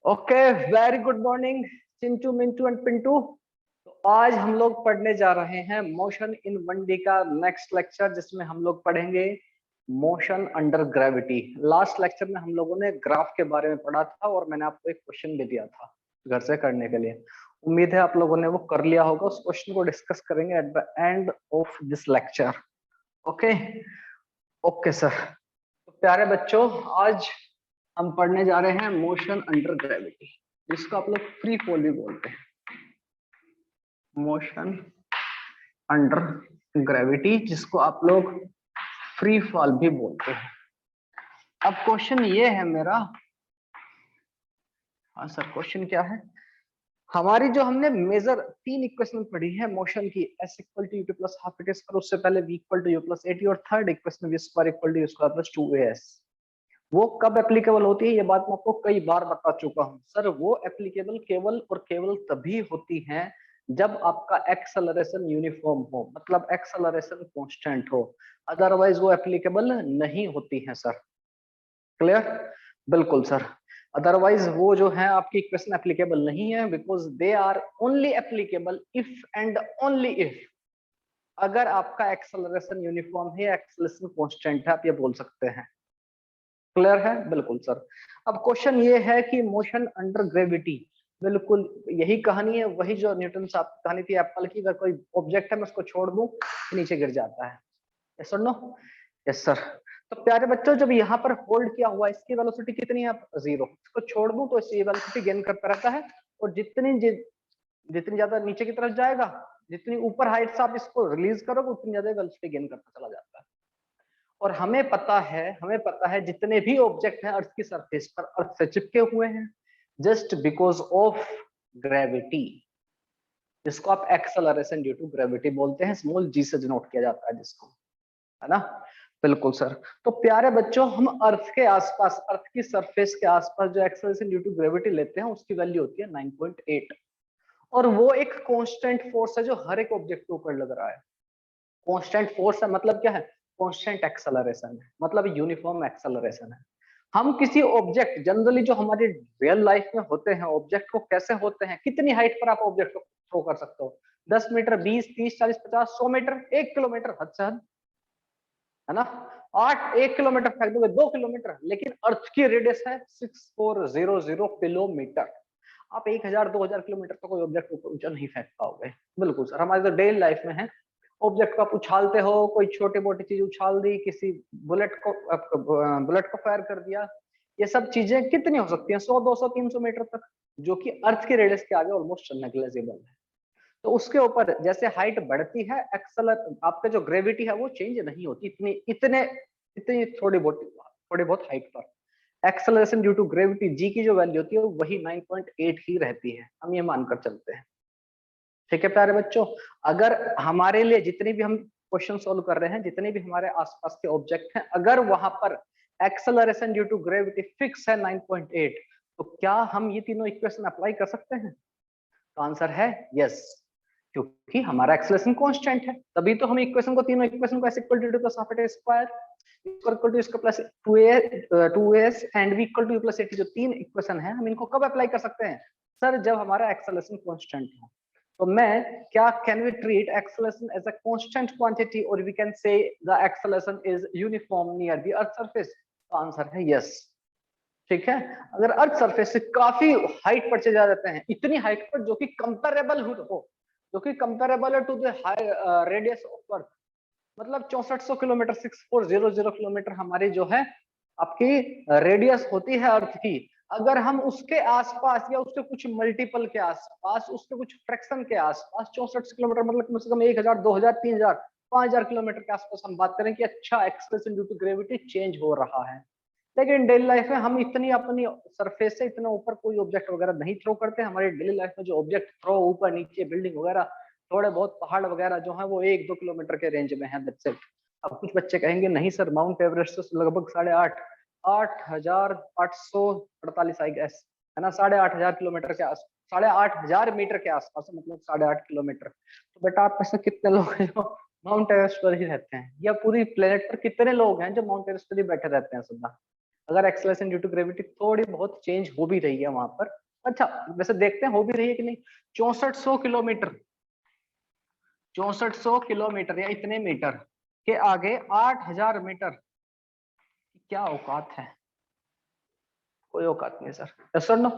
Okay, very good morning Chintu, Mintu and Pintu. तो आज हम लोग पढ़ने जा रहे हैं मोशन इन 1D का नेक्स्ट लेक्चर, जिसमें हम लोग पढ़ेंगे motion under gravity. Last lecture में हम लोगों ने ग्राफ के बारे में पढ़ा था और मैंने आपको एक क्वेश्चन भी दिया था घर से करने के लिए। उम्मीद है आप लोगों ने वो कर लिया होगा। उस क्वेश्चन को डिस्कस करेंगे at the end of this lecture. Okay okay sir. तो प्यारे बच्चों, आज हम पढ़ने जा रहे हैं मोशन अंडर ग्रेविटी, जिसको आप लोग फ्री फॉल भी बोलते हैं। मोशन अंडर ग्रेविटी, जिसको आप लोग फ्री फॉल भी बोलते हैं। अब क्वेश्चन ये है मेरा, हाँ सर, क्वेश्चन क्या है? हमारी जो हमने मेजर 3 इक्वेशन पढ़ी है मोशन की, s equal to u plus half T square, उससे पहले v equal to u plus at, और third equation v square equal to u square plus 2as, वो कब एप्लीकेबल होती है? ये बात मैं आपको कई बार बता चुका हूं सर। वो एप्लीकेबल केवल और केवल तभी होती है जब आपका एक्सेलरेशन यूनिफॉर्म हो, मतलब एक्सेलरेशन कांस्टेंट हो, अदरवाइज वो एप्लीकेबल नहीं होती है सर। क्लियर? बिल्कुल सर। अदरवाइज वो जो है आपकी इक्वेशन एप्लीकेबल नहीं है, because they are only applicable if and only if अगर आपका एक्सेलरेशन यूनिफॉर्म है, एक्सेलरेशन कांस्टेंट है, आप ये बोल सकते हैं। क्लियर है? बिल्कुल सर। अब क्वेश्चन ये है कि मोशन अंडर ग्रेविटी, बिल्कुल यही कहानी है, वही जो न्यूटन साहब की कहानी थी एप्पल की। अगर कोई ऑब्जेक्ट है, मैं उसको छोड़ दूं नीचे गिर जाता है। यस और नो? Yes sir. तो प्यारे बच्चों, जब यहाँ पर होल्ड किया हुआ, इसकी वेलोसिटी कितनी है? 0। इसको छोड़ दूं तो इसकी वेलोसिटी गेन करता रहता है, और जितनी ज्यादा नीचे की तरफ जाएगा, जितनी ऊपर हाइट से आप इसको रिलीज करोगे, उतनी ज्यादा वेलोसिटी गेन करता चला जाता है। और हमें पता है जितने भी ऑब्जेक्ट हैं अर्थ की सरफेस पर, अर्थ से चिपके हुए हैं जस्ट बिकॉज ऑफ ग्रेविटी, जिसको आप एक्सेलरेशन ड्यू टू ग्रेविटी बोलते हैं, स्मॉल जी से डिनोट किया जाता है जिसको, है ना? बिल्कुल सर। तो प्यारे बच्चों, हम अर्थ के आसपास, अर्थ की सरफेस के आसपास जो एक्सेलरेशन ड्यू टू ग्रेविटी लेते हैं, उसकी वैल्यू होती है 9.8, और वो एक कांस्टेंट फोर्स है जो हर एक ऑब्जेक्ट के ऊपर लग रहा है। कांस्टेंट फोर्स है मतलब क्या है? कांस्टेंट एक्सेलरेशन है, मतलब यूनिफॉर्म एक्सेलरेशन है। हम किसी ऑब्जेक्ट, जनरली जो हमारी रियल लाइफ में होते हैं ऑब्जेक्ट, को कैसे होते हैं, कितनी हाइट पर आप ऑब्जेक्ट को थ्रो कर सकते हो? 10 मीटर, 20, 30, 40, 50, 100 मीटर, 1 किलोमीटर हद से हद, है ना? 1 किलोमीटर फेंक दोगे, 2 किलोमीटर, लेकिन अर्थ की रेडियस है 6400 किलोमीटर। आप 1000-2000 किलोमीटर तक कोई ऑब्जेक्ट ऊंचा नहीं फेंक पाओगे। बिल्कुल सर। हमारे तो डेली लाइफ में है, ऑब्जेक्ट को आप उछालते हो, कोई छोटी मोटी चीज उछाल दी, किसी बुलेट को फायर कर दिया, ये सब चीजें कितनी हो सकती हैं? 100, 200, 300 मीटर तक, जो कि अर्थ की रेडियस के आगे ऑलमोस्ट नेग्लिजिबल है। तो उसके ऊपर जैसे हाइट बढ़ती है, एक्सेलर आपका जो ग्रेविटी है वो चेंज नहीं होती इतनी थोड़ी बहुत हाइट पर। Acceleration due to gravity G की जो वैल्यू होती है वही 9.8 ही रहती है, हम ये मानकर चलते हैं। ठीक है प्यारे बच्चों, अगर हमारे लिए जितनी भी हम क्वेश्चन सोल्व कर रहे हैं, जितने भी हमारे आसपास के ऑब्जेक्ट हैं, अगर वहां पर acceleration due to gravity fix है 9.8, तो क्या हम ये तीनों इक्वेशन अप्लाई कर सकते हैं? तो आंसर है यस, क्योंकि हमारा एक्सेलरेशन कांस्टेंट है। तभी तो हम इक्वेशन को, तीनों इक्वेशन को, s equal to plus half T square equal to इसका plus 2as and v equal to plus 80, जो 3 इक्वेशन है, हम इनको कब अप्लाई कर सकते हैं? सर, जब हमारा एक्सेलरेशन कांस्टेंट हो। तो मैं क्या, can we treat acceleration as a constant quantity, और we can say the acceleration is uniform near the earth surface? तो आंसर है यस। ठीक है। अगर अर्थ सरफेस से काफी हाइट पर चले जाते हैं, इतनी हाइट पर जो कि कंपेरेबल हो, जो कि कंपेरेबल है to the radius of earth, मतलब 6400 किलोमीटर, 6400 किलोमीटर हमारी जो है आपकी रेडियस होती है अर्थ की। अगर हम उसके आसपास या उसके कुछ मल्टीपल के आसपास, उसके कुछ फ्रैक्शन के आसपास 64 किलोमीटर, मतलब कम से कम 1000, 2000, 3000, 5000 किलोमीटर के आसपास हम बात करें कि अच्छा acceleration due to gravity change हो रहा है, लेकिन डेली लाइफ में हम इतनी अपनी सरफेस से इतना ऊपर कोई ऑब्जेक्ट वगैरह नहीं थ्रो करते। हमारी डेली लाइफ में जो ऑब्जेक्ट थ्रो ऊपर नीचे, बिल्डिंग वगैरह, थोड़े बहुत पहाड़ वगैरह जो है वो 1-2 किलोमीटर के रेंज में है, दैट्स इट। अब कुछ बच्चे कहेंगे नहीं सर, माउंट एवरेस्ट तो लगभग 8,848 आई गेस, है ना? 8,500 किलोमीटर के आस, 8,500 मीटर के आसपास, मतलब 8.5 किलोमीटर। तो बेटा, आप में से कितने लोग हैं जो माउंट एवरेस्ट पर ही रहते हैं, या पूरी प्लेनेट पर कितने लोग हैं जो माउंट एवरेस्ट पर ही बैठे रहते हैं सदा? अगर एक्सेलरेशन ड्यू टू ग्रेविटी थोड़ी बहुत चेंज हो भी रही है वहां पर, अच्छा वैसे देखते हैं हो भी रही है कि नहीं। 6400 किलोमीटर, 6400 किलोमीटर या इतने मीटर के आगे 8000 मीटर, क्या औकात है? कोई औकात नहीं सर, सर नो।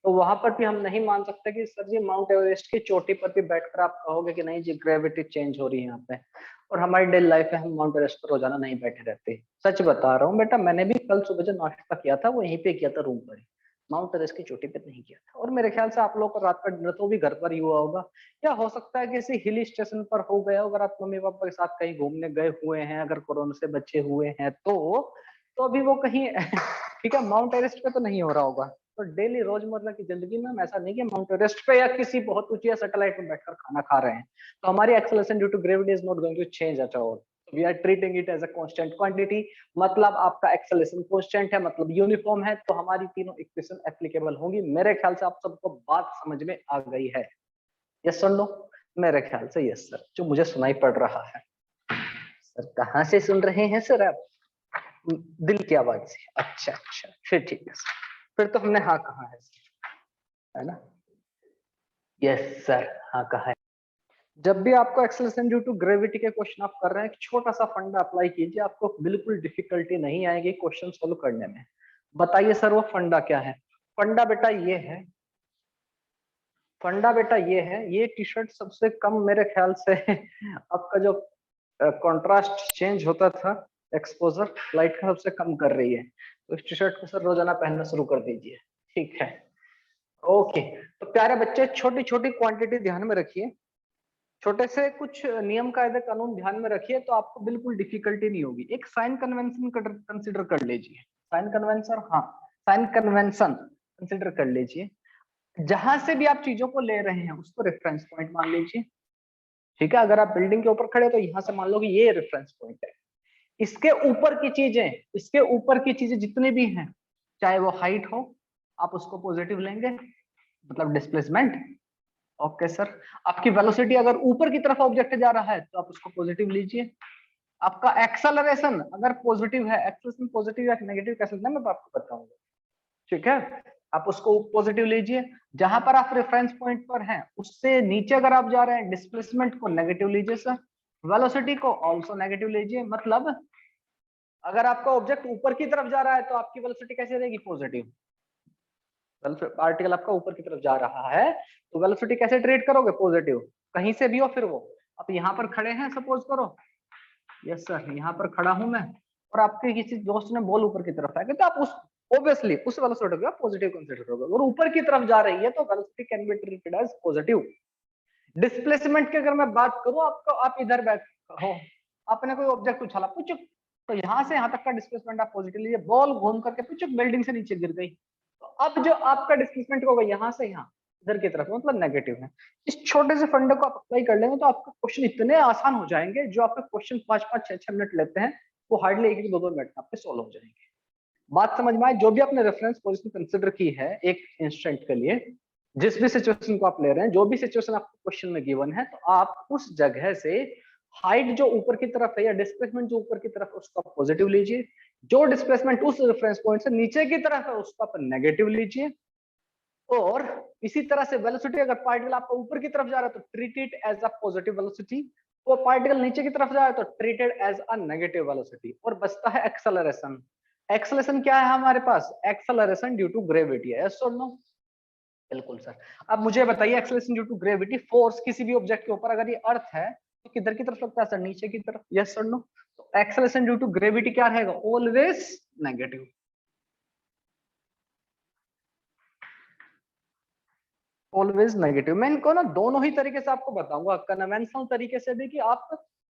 तो वहां पर भी हम नहीं मान सकते कि सर जी माउंट एवरेस्ट की चोटी पर भी बैठकर आप कहोगे कि नहीं जी ग्रेविटी चेंज हो रही है यहाँ पे, और हमारी डेली लाइफ में हम माउंट एवरेस्ट पर रोजाना नहीं बैठे रहते। सच बता रहा हूँ बेटा, मैंने भी कल सुबह जो नाश्ता किया था वो यहीं पे किया था, रूम पर ही, माउंट एवरेस्ट की चोटी पे नहीं किया था। और मेरे ख्याल से आप लोगों को रात का डिनर तो भी घर पर ही हुआ होगा, या हो सकता है किसी हिल स्टेशन पर हो गया, अगर आप मम्मी पापा के साथ कहीं घूमने गए हुए हैं, अगर कोरोना से बचे हुए हैं तो अभी वो कहीं ठीक है माउंट एवरेस्ट पे तो नहीं हो रहा होगा। तो डेली रोजमर्रा की जिंदगी में हम ऐसा नहीं कि माउंट एवरेस्ट पे या किसी बहुत ऊंची सैटेलाइट में बैठकर खाना खा रहे हैं, तो हमारी acceleration due to gravity is not going to change at all, we are treating it as a constant quantity. मतलब आपका एक्सेलरेशन कांस्टेंट है, मतलब यूनिफॉर्म है, तो हमारी तीनों इक्वेशन एप्लीकेबल होंगी। मेरे ख्याल से आप सबको बात समझ में आ गई है, यस सर नो? मेरे ख्याल से यस सर, जो मुझे सुनाई पड़ रहा है। सर कहाँ से सुन रहे हैं सर आप? दिल की आवाज से? अच्छा अच्छा, फिर ठीक है सर, फिर तो हमने हाँ कहा है ना? यस सर, हाँ कहा है। जब भी आपको एक्सेलरेशन ड्यू टू ग्रेविटी के क्वेश्चन आप कर रहे हैं, एक छोटा सा फंडा अप्लाई कीजिए, आपको बिल्कुल डिफिकल्टी नहीं आएगी क्वेश्चन सोल्व करने में। बताइए सर वो फंडा क्या है? फंडा बेटा ये है, फंडा बेटा ये है, ये टी शर्ट सबसे कम मेरे ख्याल से आपका जो कंट्रास्ट चेंज होता था, एक्सपोजर लाइट का सबसे कम कर रही है, तो इस टी शर्ट को सर रोजाना पहनना शुरू कर दीजिए, ठीक है? ओके। तो प्यारे बच्चे छोटी छोटी क्वांटिटी ध्यान में रखिए, छोटे से कुछ नियम कायदे कानून ध्यान में रखिए, तो आपको बिल्कुल डिफिकल्टी नहीं होगी। एक साइन कन्वेंशन कंसिडर कर लीजिए, साइन कन्वेंशन, हाँ साइन कन्वेंशन कंसिडर कर लीजिए। जहां से भी आप चीजों को ले रहे हैं उसको रेफरेंस पॉइंट मान लीजिए, ठीक है? अगर आप बिल्डिंग के ऊपर खड़े तो यहां से मान लो कि ये रेफरेंस पॉइंट है। इसके ऊपर की चीजें, इसके ऊपर की चीजें जितनी भी हैं, चाहे वो हाइट हो, आप उसको पॉजिटिव लेंगे, मतलब डिस्प्लेसमेंट। Okay sir. आपकी वेलोसिटी अगर ऊपर की तरफ ऑब्जेक्ट जा रहा है तो आप उसको पॉजिटिव लीजिए। आपका एक्सेलरेशन अगर पॉजिटिव है, एक्सेलरेशन पॉजिटिव या नेगेटिव कैसे लेना मैं आपको बताऊंगा, ठीक है? आप उसको पॉजिटिव लीजिए। जहां पर आप रेफरेंस पॉइंट पर हैं उससे नीचे अगर आप जा रहे हैं, डिस्प्लेसमेंट को नेगेटिव लीजिए सर, वेलोसिटी को ऑल्सो नेगेटिव लीजिए। मतलब अगर आपका ऑब्जेक्ट ऊपर की तरफ जा रहा है तो आपकी वेलोसिटी कैसे रहेगी? पॉजिटिव। पार्टिकल आपका ऊपर की तरफ जा रहा है तो वेलोसिटी कैसे ट्रीट करोगे? पॉजिटिव, कहीं से भी हो फिर वो। आप यहाँ पर खड़े हैं सपोज करो, यस सर यहाँ पर खड़ा हूं मैं, और आपके किसी दोस्त ने बॉल ऊपर की तरफ फेंकी, तो आप उस ऑब्वियसली उस वेलोसिटी को पॉजिटिव कंसीडर करोगे। और ऊपर की तरफ जा रही है तो velocity can be treated as positive. Displacement की अगर मैं बात करूं, आपको आप इधर बैठ हो, आपने कोई ऑब्जेक्ट उछाला पुचुक, तो यहाँ से यहाँ तक का डिस्प्लेसमेंट आप पॉजिटिव लीजिए। बॉल घूम करके पुचुक बिल्डिंग से नीचे गिर गई, तो अब जो आपका डिस्प्लेसमेंट होगा यहाँ से यहाँ इधर की तरफ, मतलब नेगेटिव है। इस छोटे से फंडे को आप अप्लाई कर लेंगे तो आपका क्वेश्चन इतने आसान हो जाएंगे, जो आपके क्वेश्चन 5-5 6-6 मिनट लेते हैं वो हार्डली 1-2 मिनट में आपके सोल्व हो जाएंगे। बात समझ में आए? जो भी आपने रेफरेंस पोजीशन कंसिडर की है एक इंस्टेंट के लिए, जिस भी सिचुएशन को आप ले रहे हैं, जो भी सिचुएशन आपको क्वेश्चन में गिवन है, तो आप उस जगह से हाइट जो ऊपर की तरफ है या डिस्प्लेसमेंट जो ऊपर की तरफ है उसको आप पॉजिटिव लीजिए, जो डिस्प्लेसमेंट उस रेफरेंस पॉइंट से नीचे की तरफ है उसको आप नेगेटिव लीजिए। और इसी तरह से वेलोसिटी, अगर पार्टिकल आपका ऊपर की तरफ जा रहा है तो treat it as a positive velocity, वो पार्टिकल नीचे की तरफ जा रहा है तो treated as a negative velocity. और बचता है एक्सेलरेशन। एक्सेलरेशन क्या है हमारे पास? एक्सेलरेशन ड्यू टू ग्रेविटी है, यस और नो? बिल्कुल सर। अब मुझे बताइए acceleration due to gravity, force किसी भी ऑब्जेक्ट के ऊपर अगर ये अर्थ है तो किधर की तरफ लगता है सर? नीचे की तरफ, यस और नो? तो एक्सेलरेशन ड्यू टू ग्रेविटी क्या रहेगा? Always negative. Always negative. मैं इनको ना दोनों ही तरीके से आपको बताऊंगा, कन्वेंशनल तरीके से भी, कि आप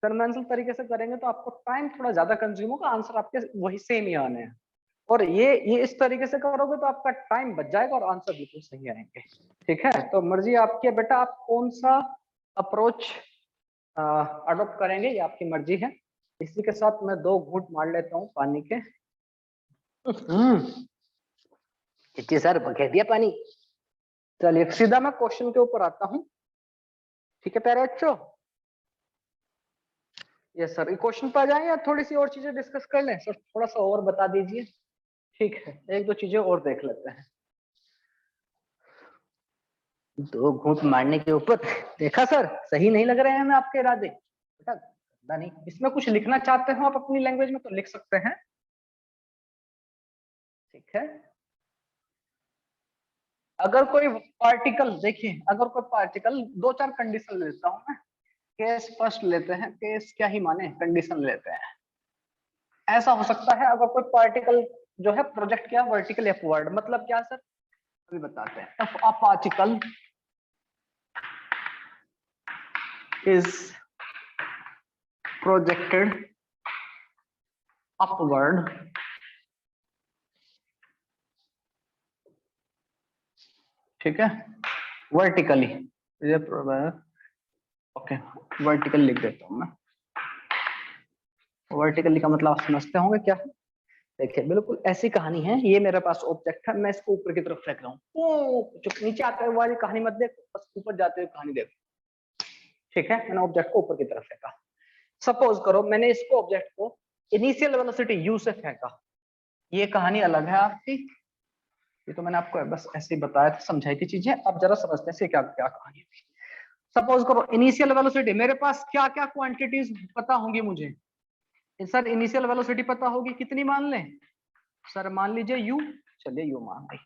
कन्वेंशनल तरीके से करेंगे तो आपको टाइम थोड़ा ज्यादा कंज्यूम होगा, आंसर आपके वही सेम ही आने हैं। और ये इस तरीके से करोगे तो आपका टाइम बच जाएगा और आंसर बिल्कुल सही आएंगे, ठीक है? तो मर्जी आपकी है बेटा, आप कौन सा अप्रोच अडोप्ट करेंगे ये आपकी मर्जी है। इसी के साथ मैं 2 घूंट मार लेता हूँ पानी के। सर कह दिया पानी। चलिए सीधा मैं क्वेश्चन के ऊपर आता हूँ, ठीक है प्यारे बच्चों? यस सर, क्वेश्चन पे आ जाए या थोड़ी सी और चीजें डिस्कस कर लें सर? थोड़ा सा और बता दीजिए, ठीक है, एक दो चीजें और देख लेते हैं। दो घूंट मारने के ऊपर देखा सर, सही नहीं लग रहे हैं हमें आपके इरादे बेटा? नहीं, इसमें कुछ लिखना चाहते हो आप अपनी लैंग्वेज में तो लिख सकते हैं, ठीक है। अगर कोई पार्टिकल, देखिए अगर कोई पार्टिकल, दो चार कंडीशन लेता हूं मैं, केस फर्स्ट लेते हैं, केस क्या ही माने, कंडीशन लेते हैं। ऐसा हो सकता है अगर कोई पार्टिकल जो है प्रोजेक्ट किया वर्टिकल अपवर्ड, मतलब क्या सर, अभी बताते हैं। If a particle is projected upward ठीक है, वर्टिकली, ये ओके वर्टिकल लिख देता हूं मैं। वर्टिकली का मतलब आप समझते होंगे क्या है। देखिए बिल्कुल ऐसी कहानी है, ये मेरे पास ऑब्जेक्ट है, मैं इसको ऊपर की तरफ फेंक रहा हूँ, जो नीचे आते हुए वाली कहानी मत देखो, बस ऊपर जाते हुए कहानी देखो, ठीक है। मैंने ऑब्जेक्ट को ऊपर की तरफ फेंका। सपोज करो मैंने इसको ऑब्जेक्ट को इनिशियल वेलोसिटी यू से फेंका, ये कहानी अलग है आपकी, ये तो मैंने आपको बस ऐसे ही बताया था, समझाई थी चीजें। अब जरा समझते हैं क्या क्या कहानी है। सपोज करो इनिशियल वेलोसिटी, मेरे पास क्या क्या क्वांटिटीज पता होंगी मुझे सर, इनिशियल वेलोसिटी पता होगी कितनी, मान लें सर, मान लीजिए यू, चलिए यू मान ली,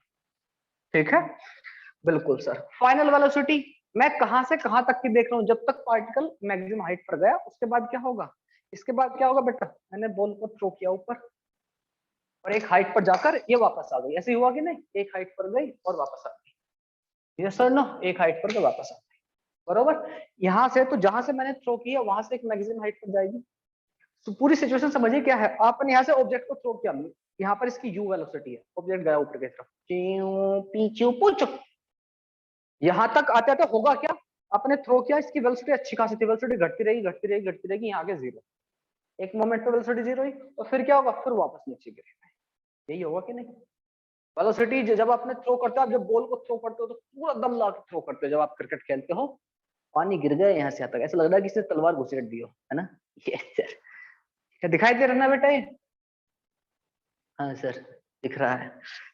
ठीक है बिल्कुल सर। फाइनल वेलोसिटी मैं कहां से कहां तक की देख रहा हूं, जब तक पार्टिकल मैक्सिमम हाइट पर गया, उसके बाद क्या होगा, इसके बाद क्या होगा बेटा, मैंने बॉल को थ्रो किया ऊपर और एक हाइट पर जाकर ये वापस आ गई, ऐसे हुआ कि नहीं, एक हाइट पर गई और वापस आ गई, यस सर नो, एक हाइट पर गई वापस आ गई, बरोबर। यहां से तो जहां से मैंने थ्रो किया वहां से एक मैक्सिमम हाइट पर जाएगी। तो पूरी सिचुएशन समझिए क्या है, आपने यहाँ से ऑब्जेक्ट को थ्रो किया, यहाँ पर इसकी यू वेलोसिटी है, ऑब्जेक्ट गया ऊपर की तरफ, पीछू पूछो, यहां तक आते आते होगा क्या, आपने थ्रो किया, इसकी वेलोसिटी अच्छी खासी थी, वेलोसिटी घटती रहेगी घटती रहेगी घटती रहेगी, यहाँ आगे जीरो, एक मोमेंट पे वेलोसिटी जीरो हुई, तो फिर क्या होगा, फिर वापस नीचे गिरेगा, यही होगा कि नहीं। वेलोसिटी जब आपने थ्रो करते हो, आप जब बॉल को थ्रो करते हो तो पूरा दम ला के थ्रो करते हो, जब आप क्रिकेट खेलते हो, पानी गिर गया यहाँ से, तक ऐसा लग रहा है किसी ने तलवार घुसेड़ दी हो, है ना। ये सर क्या दिखाई दे रहा है ना बेटा ये, हाँ सर दिख रहा है,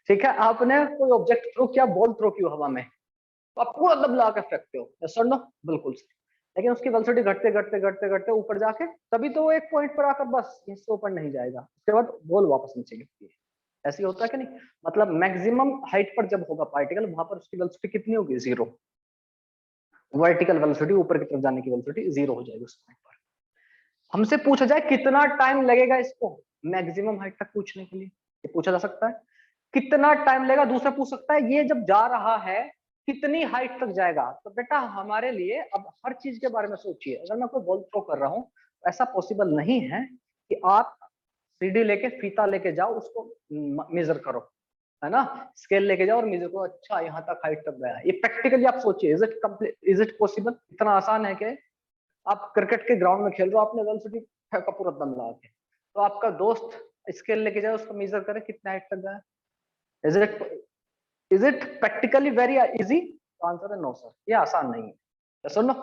ठीक है। आपने कोई ऑब्जेक्ट थ्रो किया, बॉल थ्रो की हवा में, तो आप पूरा दम ला के फेंकते हो, यस और नो, बिल्कुल सर। लेकिन उसकी वेलोसिटी घटते घटते घटते घटते ऊपर जाके तभी तो वो एक पॉइंट पर आकर बस इससे ऊपर नहीं जाएगा, उसके बाद बॉल वापस नीचे गिरती है, ऐसे होता है कि नहीं। मतलब मैक्सिमम हाइट पर जब होगा पार्टिकल, वहां पर उसकी वेलोसिटी कितनी होगी, जीरो, वर्टिकल वेलोसिटी, ऊपर की तरफ जाने की वेलोसिटी जीरो हो जाएगी उस पॉइंट पर। हमसे पूछा जाए कितना टाइम लगेगा इसको मैक्सिमम हाइट तक पूछने के लिए, ये पूछा जा सकता है, कितना टाइम लगेगा। दूसरा पूछ सकता है ये जब जा रहा है कितनी हाइट तक जाएगा। तो बेटा हमारे लिए अब हर चीज के बारे में सोचिए, अगर मैं कोई बॉल थ्रो कर रहा हूँ, ऐसा पॉसिबल नहीं है कि आप सीढ़ी लेके फीता लेके जाओ उसको मेजर करो, है ना, स्केल लेके जाओ और मेजर करो, अच्छा यहाँ तक हाइट तक गया, ये प्रैक्टिकली आप सोचिए, is it complete, is it possible, इतना आसान है कि आप क्रिकेट के ग्राउंड में खेल रहे हो, आपने वेलोसिटी फेंका पूरा दम लगा के, तो आपका दोस्त स्केल लेके जाए उसको मेजर करे कितना हाइट तक गया, is it practically very easy, answer है नो सर, ये आसान नहीं है, यस और नो,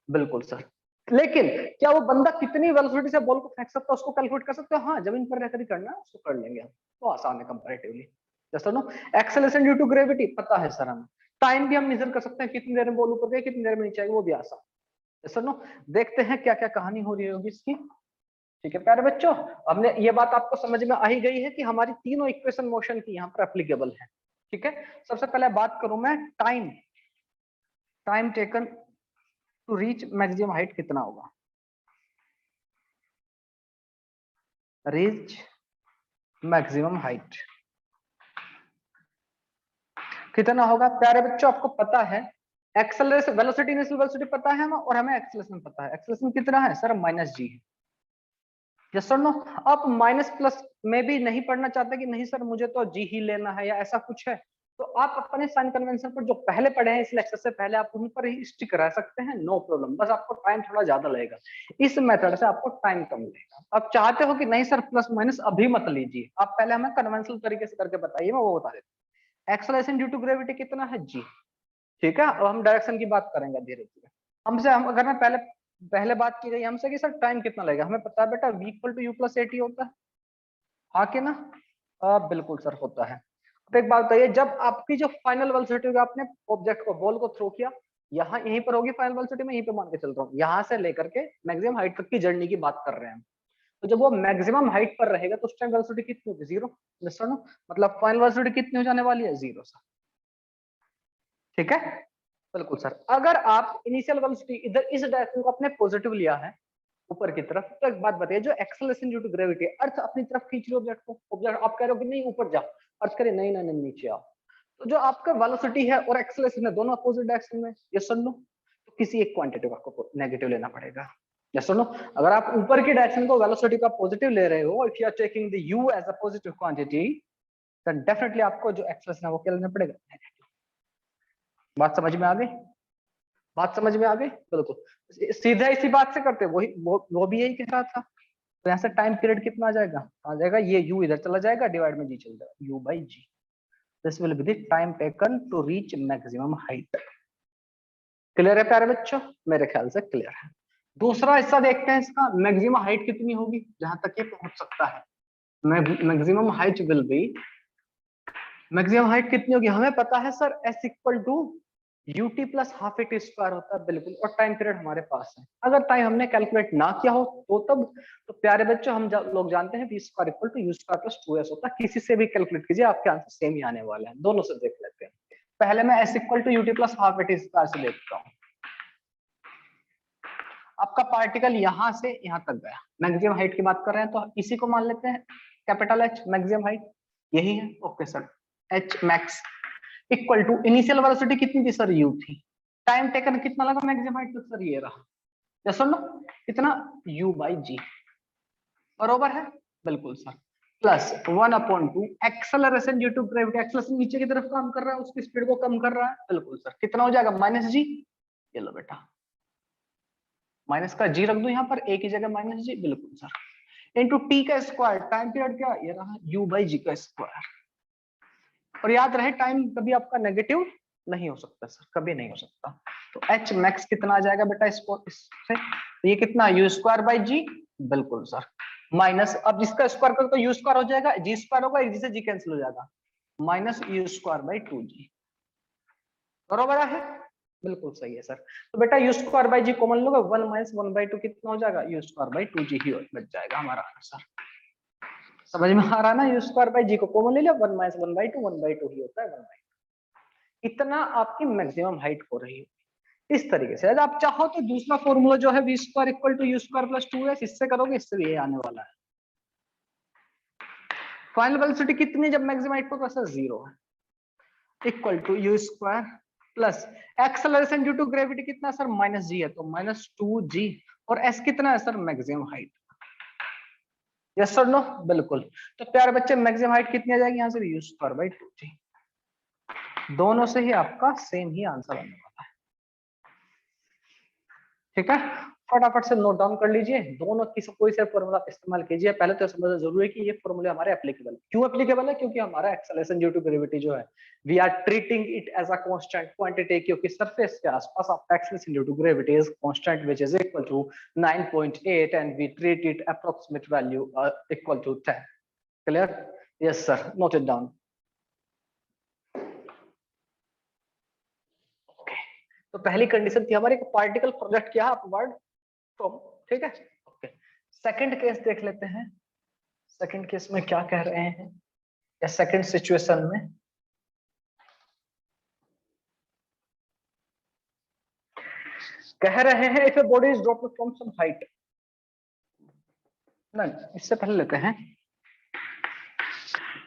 बिल्कुल सर। लेकिन क्या वो बंदा कितनी वेलोसिटी से बॉल को फेंक सकता है उसको कैलकुलेट कर सकते हो, हाँ जमीन पर रहकर ही करना है उसको कर लेंगे हम, तो आसान है कंपैरेटिवली, यस और no. Acceleration due to gravity पता है सर हमें, टाइम भी हम मेजर कर सकते हैं, कितनी देर में बॉल ऊपर गई कितनी देर में नीचे आएगी, वो भी आसान, यस और नो। देखते हैं क्या क्या कहानी हो रही होगी इसकी, ठीक है प्यारे बच्चों। हमने ये बात आपको समझ में आ ही गई है कि हमारी तीनों इक्वेशन मोशन की यहाँ पर एप्लीकेबल है, ठीक है। सबसे पहले बात करूं मैं time, time taken to reach maximum height कितना होगा, रीच मैक्सिमम हाइट कितना होगा प्यारे बच्चों, आपको पता है एक्सेलरेशन वेलोसिटी इनिशियल वेलोसिटी पता है हमें, और हमें एक्सेलरेशन पता है, एक्सेलरेशन कितना है सर, माइनस जी, यस सर नो। आप माइनस प्लस में भी नहीं पढ़ना चाहते कि नहीं सर मुझे तो जी ही लेना है या ऐसा कुछ है, तो आप अपने साइन कन्वेंशन पर जो पहले पढ़े हैं इस लेक्चर से पहले, आप उन पर ही स्टिक रह सकते हैं, नो प्रॉब्लम, बस आपको टाइम थोड़ा ज्यादा लगेगा, इस मेथड से आपको टाइम कम लगेगा। आप चाहते हो कि नहीं सर प्लस माइनस अभी मत लीजिए, आप पहले हमें कन्वेंशनल तरीके से करके बताइए, मैं वो बता देता हूँ। एक्सेलरेशन ड्यू टू ग्रेविटी कितना है जी, ठीक है। अब हम डायरेक्शन की बात करेंगे धीरे धीरे, हमसे हम अगर मैं पहले पहले बात की गई हमसे कि सर टाइम कितना लगेगा, हमें पता है बेटा v equal to u plus at होता है, हाँ कि ना, बिल्कुल सर होता है। अब एक बात बताइए, जब आपकी जो फाइनल वेलोसिटी होगी, आपने ऑब्जेक्ट को बॉल को थ्रो किया, यहाँ यहीं पर होगी फाइनल वेलोसिटी, में यहीं पे मान के चल रहा हूँ, यहाँ से लेकर के मैक्सिमम हाइट तक की जर्नी की बात कर रहे हैं। तो जब वो मैक्सिमम हाइट पर रहेगा तो उस टाइम वेलोसिटी कितनी होगी? जीरो। मतलब फाइनल वेलोसिटी कितनी हो जाने वाली है? Zero sir. ठीक है, बिल्कुल सर। अगर आप इनिशियल वेलोसिटी इधर इस डायरेक्शन को अपने पॉजिटिव लिया है ऊपर की तरफ, तो एक बात बताइए, जो एक्सेलरेशन ड्यू टू ग्रेविटी, अर्थ अपनी तरफ खींच रही ऑब्जेक्ट को, ऑब्जेक्ट आप कह रहे हो कि नहीं ऊपर जा, अर्थ करे नहीं नहीं नहीं नीचे आओ, तो जो आपका वेलोसिटी है और एक्सेलरेशन है दोनों अपोजिट डायरेक्शन में, यस और नो? तो किसी एक क्वांटिटी को आपको नेगेटिव लेना पड़ेगा, यस और नो? अगर आप ऊपर की डायरेक्शन को वेलोसिटी का पॉजिटिव ले रहे हो, if you are taking the u as a positive quantity, then definitely आपको जो एक्सेलरेशन है वो क्या लेना पड़ेगा? नेगेटिव। बात समझ में आ गई? बात समझ में आ गई? बिल्कुल सीधा इसी बात से करते, वही वो भी यही कह रहा था। तो यहाँ से टाइम पीरियड कितना आ जाएगा? आ जाएगा ये u इधर चला जाएगा, डिवाइड में g चल जाएगा, u by g। This will be the time taken to reach maximum height. Clear है प्यारे बच्चों? मेरे ख्याल से क्लियर है। दूसरा हिस्सा देखते हैं इसका, मैक्सिमम हाइट कितनी होगी जहां तक ये पहुंच सकता है। Maximum height will be, maximum height कितनी होगी हमें पता है sir, s equal to ut plus half it square होता है, बिल्कुल। और टाइम पीरियड हमारे पास है, अगर टाइम हमने कैलकुलेट ना किया हो तो तब, तो प्यारे बच्चों हम लोग जानते हैं v square equal to u square plus 2s होता है। किसी से भी कैलकुलेट कीजिए, आपके आंसर सेम ही आने वाले हैं। दोनों से देख लेते हैं। पहले मैं s equal to ut plus half it square से देखता हूँ। आपका पार्टिकल यहां से यहां तक गया, मैक्सिमम हाइट की बात कर रहे हैं, तो इसी को मान लेते हैं कैपिटल H मैक्सिमम हाइट, यही है। Okay sir, H max equal to initial velocity कितनी थी सर? u थी। टाइम टेकन कितना लगा मैक्सिमम हाइट तक सर? ये रहा, या सुन लो कितना, u बाई g। बरोबर है? बिल्कुल sir. Plus 1/2 acceleration due to gravity, acceleration नीचे की तरफ काम कर रहा है, उसकी स्पीड को कम कर रहा है, बिल्कुल सर। कितना हो जाएगा? माइनस जी। ये लो बेटा, माइनस का जी रख दो यहाँ पर, ए की जगह माइनस जी, बिल्कुल सर। इनटू टी का स्क्वायर, टाइम पीरियड क्या? ये रहा u बाई जी का स्क्वायर। और याद रहे टाइम कभी आपका नेगेटिव नहीं हो सकता सर, कभी नहीं हो सकता। तो h मैक्स कितना आ जाएगा बेटा इससे? तो ये कितना, u स्क्वायर बाई जी, बिल्कुल सर। माइनस, अब जिसका स्क्वायर करो तो u स्क्वायर हो जाएगा, g स्क्वायर होगा, एक जी से जी कैंसिल हो जाएगा, minus u square by 2g। बरोबर है? बिल्कुल सही है सर। तो बेटा u square by G common लोगे, 1 माइनस 1/2 कितना हो जाएगा? u स्क्वायर बाई 2g ही बच जाएगा हमारा आंसर। समझ में आ रहा ना? u स्क्वायर बाई जी को कॉमन ले लिया, 1 माइनस 1/2, 1/2 ही होता है 1/2। इतना आपकी मैक्सिमम हाइट हो रही है। इस तरीके से, यदि आप चाहो तो दूसरा फॉर्मूला जो है V square equal to u square plus 2s, इससे करोगे, इससे भी ये आने वाला है। फाइनल वेलोसिटी कितनी जब मैक्सिमम हाइट पर सर? 0 है, equal to u square plus acceleration due to gravity कितना सर? माइनस जी है, तो माइनस 2g। और s कितना है sir? Maximum height. Yes sir no? बिल्कुल। तो प्यारे बच्चे मैक्सिमम हाइट कितनी आ जाएगी यहाँ से? You square by 2g। दोनों से ही आपका सेम ही आंसर आने वाला है। ठीक है, फटाफट से नोट डाउन कर लीजिए, दोनों की कोई से फॉर्मूला इस्तेमाल कीजिए। पहले तो समझना जरूरी है कि ये फॉर्मूले हमारे एप्लीकेबल, क्यों एप्लीकेबल है? क्योंकि हमारा एक्सेलरेशन ड्यू टू ग्रेविटी जो है, we are treating it as a constant quantity, क्योंकि सरफेस के आसपास आपका acceleration due to gravity is constant which is equal to 9.8 and we treat it approximate value equal to 10। Clear? Yes sir, note it down. तो पहली condition थी हमारी, particle project किया upward from, ठीक है। ओके, सेकंड केस देख लेते हैं। सेकंड केस में क्या कह रहे हैं, या सेकंड सिचुएशन में कह रहे हैं, if a body is dropped from some height, नहीं इससे पहले लेते हैं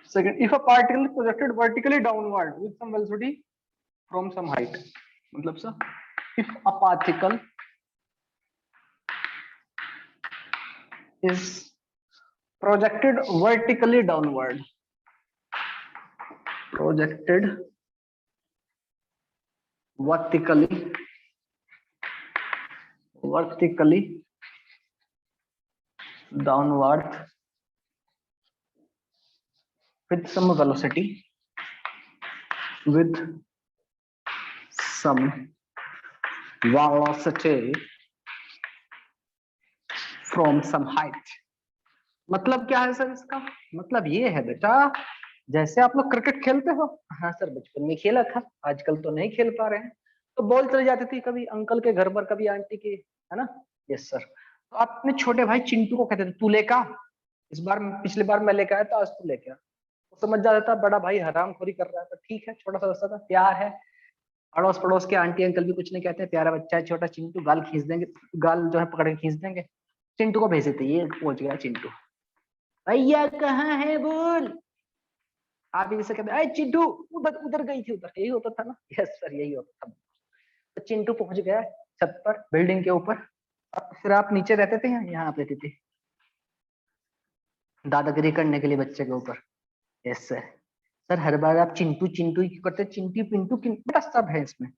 second, if a particle projected vertically downward with some velocity from some height, मतलब sir if a particle is projected vertically downward, projected vertically downward with some velocity from some height, मतलब क्या है sir इसका? मतलब ये है बेटा, जैसे आप लोग क्रिकेट खेलते हो, हाँ सर बचपन में खेला था, आजकल तो नहीं खेल पा रहे हैं, तो बॉल चली जाती थी कभी अंकल के घर पर, कभी आंटी के, है ना? Yes sir. तो आप अपने छोटे भाई चिंटू को कहते थे तू लेका, इस बार पिछली बार मैं लेके आया था, आज तू लेके आ। तो समझ जाता था बड़ा भाई हरामखोरी कर रहा है, तो ठीक है, छोटा सा बच्चा था, प्यार है। अड़ोस पड़ोस के आंटी अंकल भी कुछ नहीं कहते, प्यारा बच्चा है छोटा चिंटू, गाल खींच देंगे, गाल जो है पकड़ के खींच देंगे, चिंटू को भेज देते, ये पहुंच गया चिंटू, भैया कहाँ है बोल। आप भी जैसे कहते अरे चिंटू, उधर उधर गई थी, उधर, यही होता था ना? यस सर, यही होता था। तो चिंटू पहुंच गया छत पर, बिल्डिंग के ऊपर। फिर आप नीचे रहते थे, यहाँ आप रहते थे दादागिरी करने के लिए बच्चे के ऊपर। Yes sir. सर हर बार आप चिंटू चिंटू ही क्यों करते? चिंटू पिंटू बेटा सब है इसमें,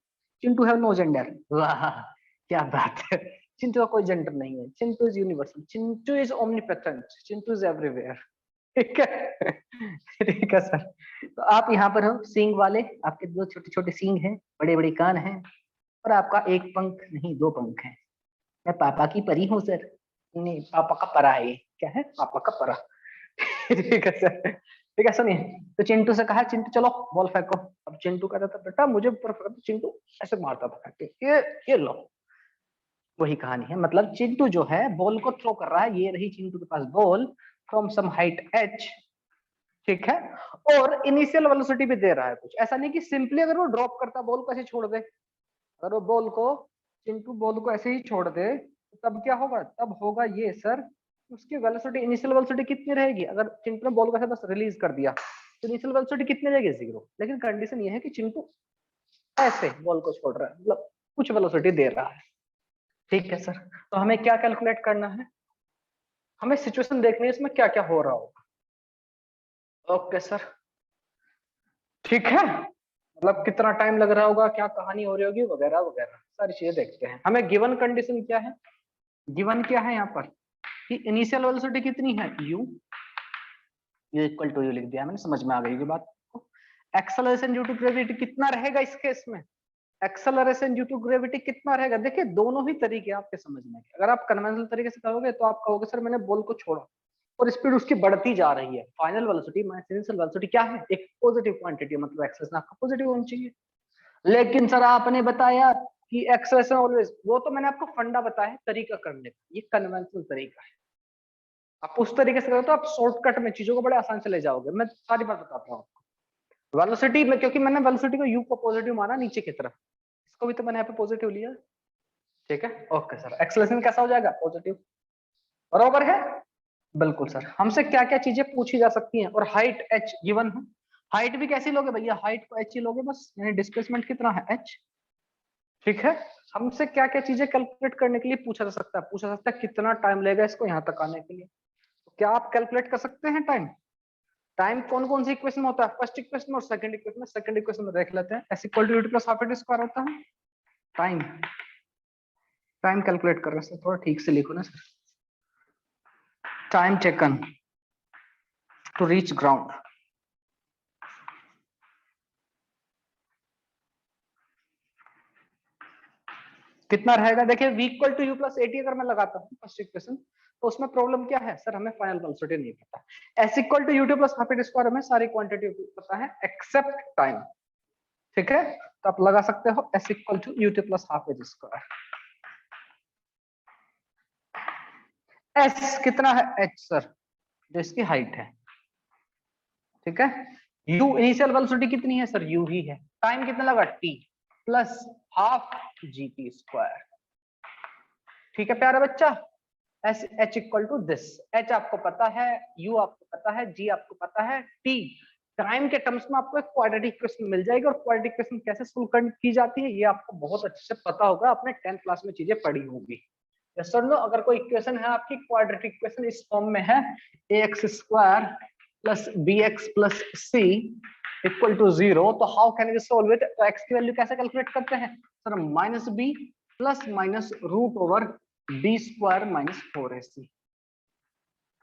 चिंटू है नो जेंडर। वाह क्या बात है, चिंटू का कोई जेंडर नहीं है, Chintu is universal, Chintu is omnipresent, Chintu is everywhere. ठीक है ठीक है सर। तो आप यहाँ पर हो सींग वाले, आपके दो छोटे छोटे सींग हैं, बड़े बड़े कान हैं, और आपका एक पंख नहीं दो पंख है। मैं पापा की परी हूँ सर। नहीं, पापा का परा है ये। क्या है? पापा का परा। ठीक है सर। ठीक है सुनिए, तो चिंटू से कहा चिंटू चलो बॉल फेंको। अब चिंटू कहता था बेटा मुझे ऊपर फेंको, तो चिंटू ऐसे मारता था फेंक के, ये लो। वही कहानी है, मतलब चिंटू जो है बॉल को थ्रो कर रहा है, ये रही चिंटू के पास ball from some height h, ठीक है, और इनिशियल वेलोसिटी भी दे रहा है कुछ, ऐसा नहीं कि सिंपली अगर वो ड्रॉप करता बॉल को ऐसे छोड़ दे, अगर वो बॉल को, चिंटू बॉल को ऐसे ही छोड़ दे, तो तब क्या होगा? तब होगा ये सर, उसकी वेलोसिटी, इनिशियल वेलोसिटी कितनी रहेगी? अगर चिंटू ने बॉल को ऐसे बस रिलीज कर दिया, तो इनिशियल वेलोसिटी कितनी रहेगी? 0। लेकिन कंडीशन ये है कि चिंटू ऐसे बॉल को छोड़ रहा है, मतलब कुछ वेलोसिटी दे रहा है। ठीक है सर। तो हमें क्या कैलकुलेट करना है? हमें सिचुएशन देखनी है इसमें क्या क्या हो रहा होगा। ओके सर, ठीक है, मतलब कितना टाइम लग रहा होगा, क्या कहानी हो रही होगी, वगैरह वगैरह सारी चीजें देखते हैं। हमें गिवन कंडीशन क्या है? गिवन क्या है यहाँ पर कि इनिशियल वेलोसिटी कितनी है? u इक्वल टू यू लिख दिया मैंने, समझ में आ गई ये बात को। एक्सेलरेशन ड्यू टू ग्रेविटी कितना रहेगा इस केस में? एक्सेलरेशन ड्यू टू ग्रेविटी कितना रहेगा? देखिए दोनों ही तरीके आपके समझने के, अगर आप कन्वेंशनल तरीके से करोगे तो आप कहोगे सर मैंने बॉल को छोड़ा और स्पीड उसकी बढ़ती जा रही है, final velocity minus initial velocity क्या है? एक पॉजिटिव क्वांटिटी, मतलब एक्सेलरेशन आपका पॉजिटिव होना चाहिए। लेकिन सर आपने बताया कि एक्सेलरेशन ऑलवेज, वो तो मैंने आपको फंडा बताया है तरीका करने का, ये कन्वेंशनल तरीका है। आप उस तरीके से करो तो आप शॉर्टकट में चीजों को बड़े आसान से ले जाओगे। मैं सारी बात बताता हूँ आपको। वेलोसिटी में, क्योंकि मैंने वेलोसिटी को यू को पॉजिटिव माना नीचे की तरफ, इसको भी तो मैंने यहाँ पे पॉजिटिव लिया, ठीक है। ओके सर, एक्सेलरेशन कैसा हो जाएगा? पॉजिटिव, बराबर है। बिल्कुल सर। हमसे क्या क्या चीजें पूछी जा सकती हैं? और हाइट h गिवन है, हाइट भी कैसी लोगे भैया? हाइट को h ही लोगे बस, यानी डिस्प्लेसमेंट कितना है? h, ठीक है। हमसे क्या क्या चीजें कैलकुलेट करने के लिए पूछा जा सकता है? पूछा जा सकता है कितना टाइम लगेगा इसको यहाँ तक आने के लिए। तो क्या आप कैलकुलेट कर सकते हैं टाइम? टाइम कौन कौन सी इक्वेशन में होता है? फर्स्ट इक्वेशन और सेकंड इक्वेशन में। सेकंड इक्वेशन में देख लेते हैं, s equal to u plus half it square होता है टाइम। टाइम कैलकुलेट कर रहे हैं, थोड़ा ठीक से लिखो ना sir. Time taken to reach ground, कितना रहेगा? देखिए v equal to u plus at अगर मैं लगाता हूँ फर्स्ट इक्वेशन, तो उसमें प्रॉब्लम क्या है सर? हमें फाइनल वेलोसिटी नहीं पता। s equal to u2 plus half it square हमें सारी क्वांटिटी पता है एक्सेप्ट टाइम, ठीक है। तो आप लगा सकते हो s equal to u2 plus half it square. s कितना है? h सर, जो इसकी हाइट है, ठीक है। u इनिशियल वेलोसिटी कितनी है सर? u ही है। टाइम कितना लगा? t plus half gt square, ठीक है प्यारा बच्चा। S H equal to this, H आपको पता है, यू आपको पता है, जी आपको पता है, टी टाइम के टर्म्स में आपको एक क्वाड्रेटिक इक्वेशन मिल जाएगी। और क्वाड्रेटिक इक्वेशन कैसे सोल्व की जाती है ये आपको बहुत अच्छे से पता होगा, आपने 10th क्लास में चीजें पढ़ी होंगी। सर नो, अगर कोई इक्वेशन है आपकी क्वाड्रेटिक इक्वेशन इस फॉर्म में है, ax square plus bx plus c equal to 0, तो how can we solve it? तो x की वैल्यू कैसे कैलकुलेट करते हैं sir? Minus b plus minus root over b square minus 4ac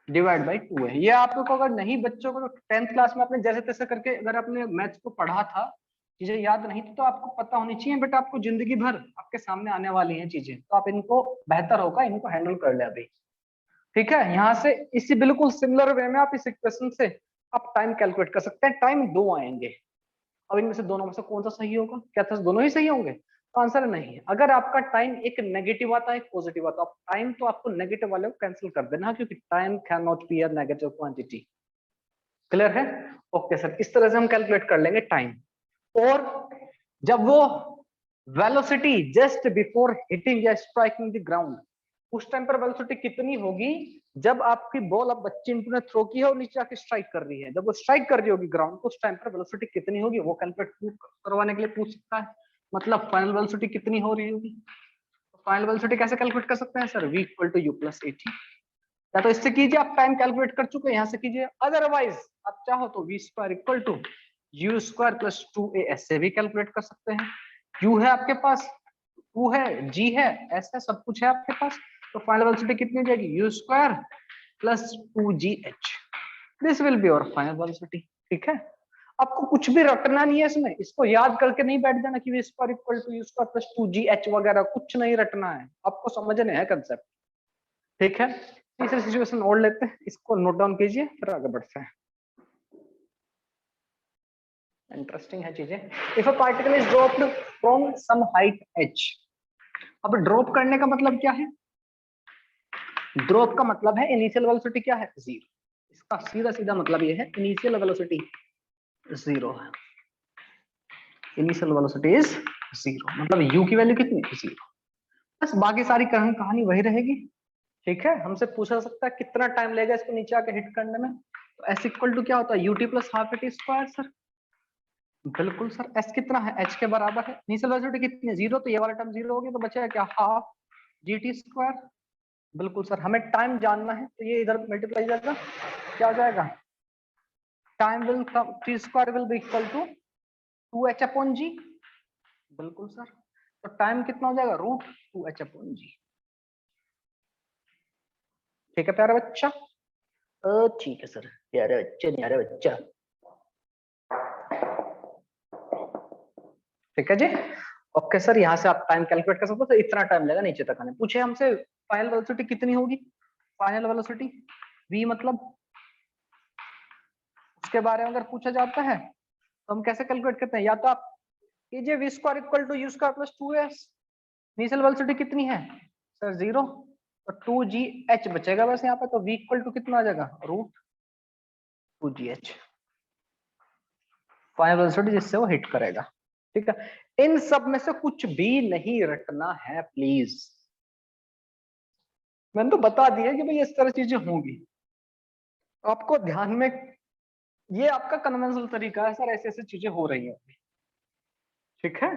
divide by 2 है। ये आप लोग को अगर नहीं, बच्चों को 10th क्लास में आपने जैसे तैसे करके अगर आपने मैथ्स को पढ़ा था, चीजें याद नहीं थी, तो आपको पता होनी चाहिए, बट आपको जिंदगी भर आपके सामने आने वाली हैं चीजें, तो आप इनको बेहतर होगा इनको हैंडल कर ले अभी। ठीक है, यहाँ से इसी बिल्कुल सिमिलर वे में आप इस इक्वेशन से आप टाइम कैलकुलेट कर सकते हैं। टाइम दो आएंगे, अब इनमें से दोनों में से कौन सा सही होगा? क्या था दोनों ही सही होंगे? तो आंसर नहीं। अगर आपका टाइम एक नेगेटिव आता है एक पॉजिटिव आता है, टाइम तो आपको नेगेटिव वाले को कैंसिल कर देना, क्योंकि time can not be a negative quantity. Clear है? ओके सर, इस तरह से हम कैलकुलेट कर लेंगे टाइम। और जब वो वेलोसिटी जस्ट बिफोर हिटिंग या स्ट्राइकिंग द ग्राउंड, उस टाइम पर वेलोसिटी कितनी होगी जब आपकी बॉल अब बच्चे ने थ्रो की है और नीचे आके स्ट्राइक कर रही है, जब वो स्ट्राइक कर रही होगी ग्राउंड को, उस टाइम पर वेलोसिटी कितनी होगी वो कैलकुलेट करवाने के लिए पूछ सकता है। मतलब फाइनल वेलोसिटी कितनी हो रही होगी। फाइनल वेलोसिटी कैसे कैलकुलेट कर सकते हैं sir? v equal to u plus a t. या तो इससे कीजिए, आप टाइम कैलकुलेट कर चुके हैं, यहाँ से कीजिए। अदरवाइज आप चाहो तो v square equal to u square plus 2a ऐसे भी कैलकुलेट कर सकते हैं। u है आपके पास, 2 है, g है, s है, सब कुछ है आपके पास। तो फाइनल वेलोसिटी कितनी हो जाएगी? You square plus 2gh। This will B और फाइनल वेलोसिटी। ठीक है, आपको कुछ भी रटना नहीं है इसमें, इसको याद करके नहीं बैठ जाना कि v square equal to u square plus 2gh वगैरह कुछ नहीं रटना है, आपको समझने है कंसेप्ट। ठीक है, तीसरी सिचुएशन और लेते हैं, इसको नोट डाउन कीजिए फिर आगे बढ़ते हैं। इंटरेस्टिंग है चीजें। If a particle is dropped from some height h। अब ड्रॉप करने का मतलब क्या है? ड्रॉप का मतलब है इनिशियल वेलोसिटी क्या है? 0। इसका सीधा सीधा मतलब ये है इनिशियल वेलोसिटी 0 है। इनिशियल वेलोसिटी इज 0, मतलब u की वैल्यू कितनी? 0। बस बाकी सारी कहानी वही रहेगी। ठीक है, हमसे पूछा सकता है कितना टाइम लगेगा इसको नीचे आके हिट करने में। तो s इक्वल टू क्या होता है? ut plus half at square sir. बिल्कुल सर, s कितना है? h के बराबर है। इनिशियल वेलोसिटी कितनी है? 0, तो ये वाला टर्म 0 हो गया, तो बचेगा क्या? Half gt square. बिल्कुल सर, हमें टाइम जानना है तो ये इधर मल्टीप्लाई जाएगा, क्या हो जाएगा? Time will come, t square will be equal to 2h upon g। बिल्कुल सर, तो टाइम कितना हो जाएगा? Root 2h upon g। ठीक है प्यारा बच्चा? ठीक है सर, प्यारे बच्चे न्यारे बच्चा। ठीक है जी, ओके सर, यहाँ से आप टाइम कैलकुलेट कर सकते हो। तो इतना टाइम लगेगा नीचे तक आने। पूछे हमसे फाइनल वेलोसिटी कितनी होगी? फाइनल वेलोसिटी v मतलब, उसके बारे में अगर पूछा जाता है तो हम कैसे कैलकुलेट करते हैं? या तो आप कीजिए v square equal to u square plus 2s। Initial velocity कितनी है सर? 0, तो 2gh बचेगा बस यहाँ पे। तो v इक्वल टू कितना आ जाएगा? रूट 2gh फाइनल वेलोसिटी जिससे वो हिट करेगा। ठीक है, इन सब में से कुछ भी नहीं रटना है प्लीज। मैंने तो बता दिया कि भाई इस तरह चीजें होंगी, आपको ध्यान में, ये आपका कन्वेंशनल तरीका है सर, ऐसे ऐसे चीजें हो रही हैं। ठीक है,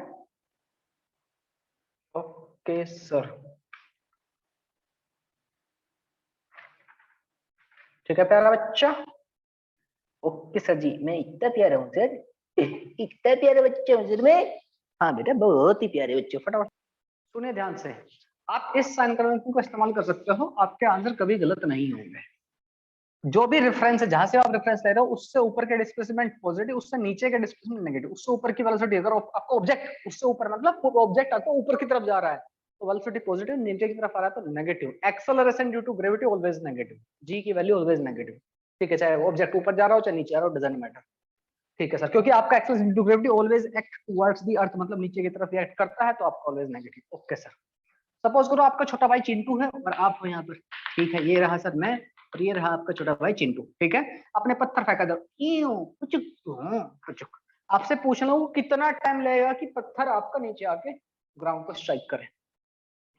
ओके सर। ठीक है प्यारा बच्चा? ओके सर जी, मैं इतना प्यारा हूँ सर, इतना प्यारा बच्चा हूँ सर मैं। हाँ बेटा, बहुत ही प्यारे बच्चे। फटाफट सुने ध्यान से, आप इस साइन कन्वेंशन को इस्तेमाल कर सकते हो, आपके आंसर कभी गलत नहीं होंगे। जो भी रेफरेंस है, जहां से आप रेफरेंस ले रहे हो, उससे ऊपर के डिस्प्लेसमेंट पॉजिटिव, उससे नीचे के डिस्प्लेसमेंट नेगेटिव, उससे ऊपर की वेलोसिटी, अगर आपका ऑब्जेक्ट उससे ऊपर, मतलब ऑब्जेक्ट आपको ऊपर की तरफ जा रहा है तो वेलोसिटी पॉजिटिव, नीचे की तरफ आ रहा है तो negative. Acceleration due to gravity always negative, g की वैल्यू ऑलवेज नेगेटिव। ठीक है, चाहे ऑब्जेक्ट ऊपर जा रहा हो चाहे नीचे आ रहा हो, डजंट मैटर। ठीक है सर, क्योंकि आपका acceleration due to gravity always act towards the earth, मतलब नीचे की तरफ रिएक्ट करता है, तो आपका always negative. Okay sir, suppose करो आपका छोटा भाई चिंटू है और आप हो यहाँ पर। ठीक है, ये रहा सर मैं, और ये रहा आपका छोटा भाई चिंटू। ठीक है, आपने पत्थर फेंका दो, पुचुक। आपसे पूछना वो कितना टाइम लगेगा कि पत्थर आपका नीचे आके ग्राउंड को स्ट्राइक करे,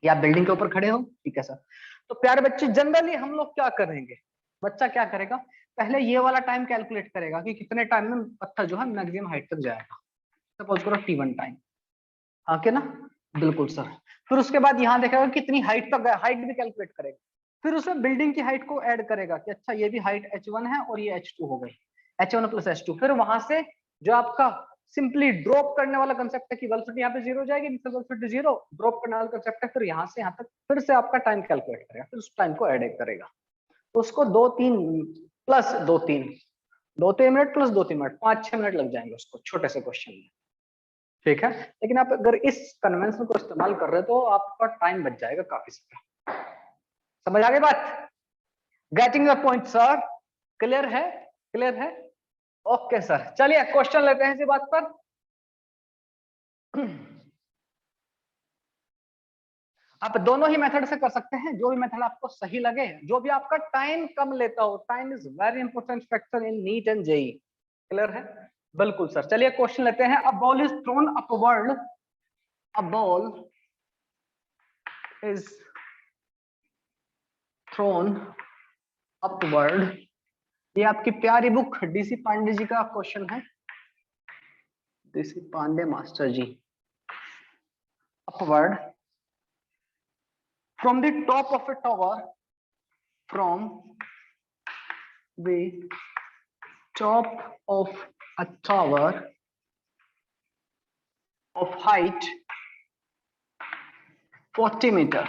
या बिल्डिंग के ऊपर खड़े हो। ठीक है सर, तो प्यारे बच्चे जनरली हम लोग क्या करेंगे? बच्चा क्या करेगा? पहले ये वाला टाइम कैलकुलेट करेगा कि कितने टाइम में पत्थर जो है मैक्सिमम हाइट तक जाएगा। सपोज करो t1 टाइम, हाँ के ना? बिल्कुल सर। फिर उसके बाद यहाँ देखेगा कितनी हाइट तक गया, हाइट भी कैलकुलेट करेगा। फिर उसमें बिल्डिंग की हाइट को ऐड करेगा कि अच्छा ये भी हाइट h1 है और ये h2 हो गई, h1 प्लस h2। फिर वहां से जो आपका सिंपली ड्रॉप करने वाला कंसेप्ट है कि वेलोसिटी यहाँ पे 0 हो जाएगी, वेलोसिटी 0, ड्रॉप करने वाला कंसेप्ट है। फिर यहाँ से यहाँ तक फिर से आपका टाइम कैलकुलेट करेगा, फिर उस टाइम को ऐड करेगा। तो उसको 2-3 plus 2-3, 2-3 minute plus 2-3 minute, 5-6 minute लग जाएंगे उसको छोटे से क्वेश्चन में। ठीक है, लेकिन आप अगर इस कन्वेंशन को इस्तेमाल कर रहे हो तो आपका टाइम बच जाएगा काफी सारा। समझ आ गई बात? Getting the point sir? Clear है? क्लियर है? ओके सर, चलिए क्वेश्चन लेते हैं इसी बात पर। आप दोनों ही मेथड से कर सकते हैं, जो भी मेथड आपको सही लगे, जो भी आपका टाइम कम लेता हो। Time is very important factor in NEET and JEE. Clear है? बिल्कुल सर। चलिए क्वेश्चन लेते हैं। A ball is thrown upward, a ball is thrown upward. ये आपकी प्यारी बुक डीसी पांडे जी का क्वेश्चन है, DC Pandey master ji. Upward from the top of a tower, from the top of a tower of height 40 metre,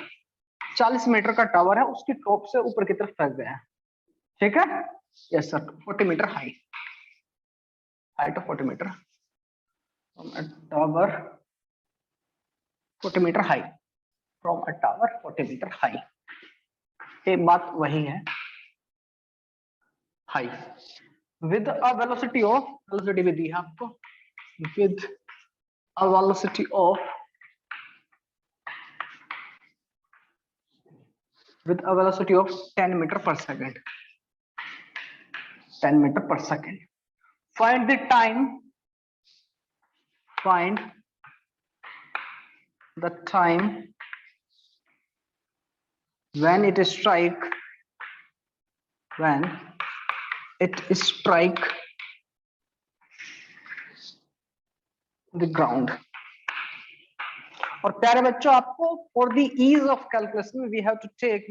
40 metre का tower है, उसकी top से ऊपर की तरफ फेंक गया है। ठीक है? Yes sir. 40 metre height of 40 metre from a tower 40 metre high, from a tower 40 metre high. ये बात वही है, high with a velocity of, velocity भी दी है आपको, with a velocity of, with a velocity of 10 meter per second, 10 meter per second. Find the time, find the time when it strike, when it strike the ground. और प्यारे बच्चों, आपको for the ease of calculation we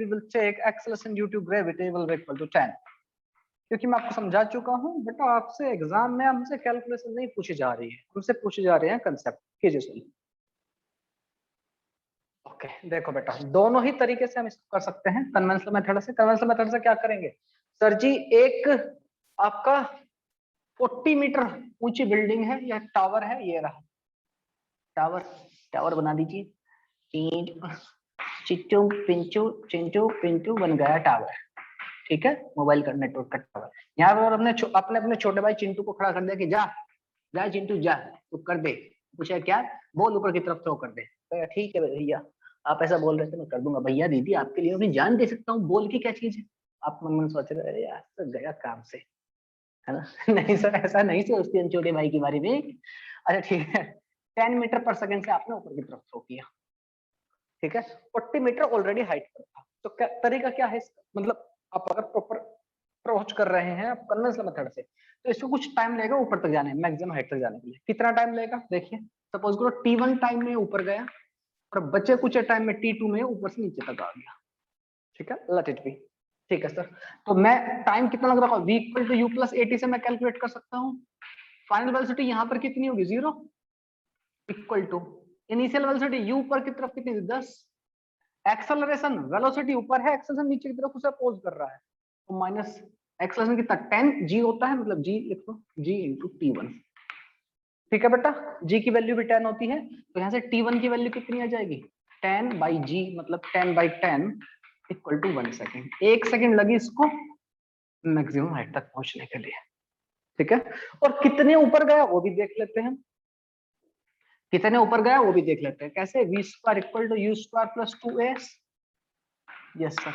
will take acceleration due to gravity will be equal to 10, क्योंकि मैं आपको समझा चुका हूं बेटा, आपसे एग्जाम में हमसे कैलकुलेशन नहीं पूछी जा रही है, हमसे पूछे जा रहे हैं कंसेप्ट। कीजिए सुनिए। ओके देखो बेटा, दोनों ही तरीके से हम इसको कर सकते हैं। कन्वेंशनल मेथड से, कन्वेंशनल मेथड से क्या करेंगे सर जी, एक आपका 40 मीटर ऊंची बिल्डिंग है या टावर है, ये रहा टावर, टावर बना दीजिए, चिंटू पिंचू चिंटू पिंटू बन गया टावर। ठीक है? मोबाइल का नेटवर्क का टावर। यहाँ पर हमने अपने अपने छोटे भाई चिंटू को खड़ा कर दिया कि जा जा चिंटू जा, तू कर दे। पूछा क्या? बॉल ऊपर की तरफ थ्रो कर दे। तो ठीक है भैया, आप ऐसा बोल रहे थे, मैं कर दूंगा। भैया दीदी आपके लिए मैं जान दे सकता हूँ, बॉल की क्या चीज है? आप मन मन सोच रहे अरे यार तो गया काम से, है ना? नहीं सर, ऐसा नहीं सोचते हम छोटे भाई के बारे में। अच्छा ठीक है, 10 मीटर पर सेकंड से आपने ऊपर की तरफ थ्रो किया। ठीक है? 40 मीटर ऑलरेडी हाइट पर था। तो क्या तरीका क्या है इसका? मतलब आप अगर प्रॉपर अप्रोच कर रहे हैं आप कन्वेंशनल मेथड से, तो इसको कुछ टाइम लगेगा ऊपर तक जाने, मैक्सिमम हाइट तक जाने के लिए। कितना टाइम लगेगा देखिए, सपोज करो T1 टाइम में ऊपर गया और बचे कुछ टाइम में T2 में ऊपर से नीचे तक आ गया। ठीक है? Let it be. ठीक है सर, तो मैं टाइम कितना लग रहा है, v equal to u plus 80 से मैं कैलकुलेट कर सकता हूँ। फाइनल वेलोसिटी यहाँ पर कितनी होगी, 0 equal to initial velocity u पर की तरफ कितनी, 10। एक्सेलरेशन, वेलोसिटी ऊपर है, एक्सेलरेशन नीचे की तरफ उसे अपोज कर रहा है, तो माइनस एक्सेलरेशन कितना 10 g होता है, मतलब g लिख लो, g इंटू T1। ठीक है बेटा, g की वैल्यू भी 10 होती है, तो यहाँ से T1 की वैल्यू कितनी आ जाएगी, 10 बाई g, मतलब 10 by 10 equal to 1 second. 1 second लगी इसको मैक्सिमम हाइट तक पहुंचने के लिए। ठीक है? और कितने ऊपर गया वो भी देख लेते हैं, कितने ऊपर गया वो भी देख लेते हैं। कैसे? v square equal to u square plus 2as। Yes sir.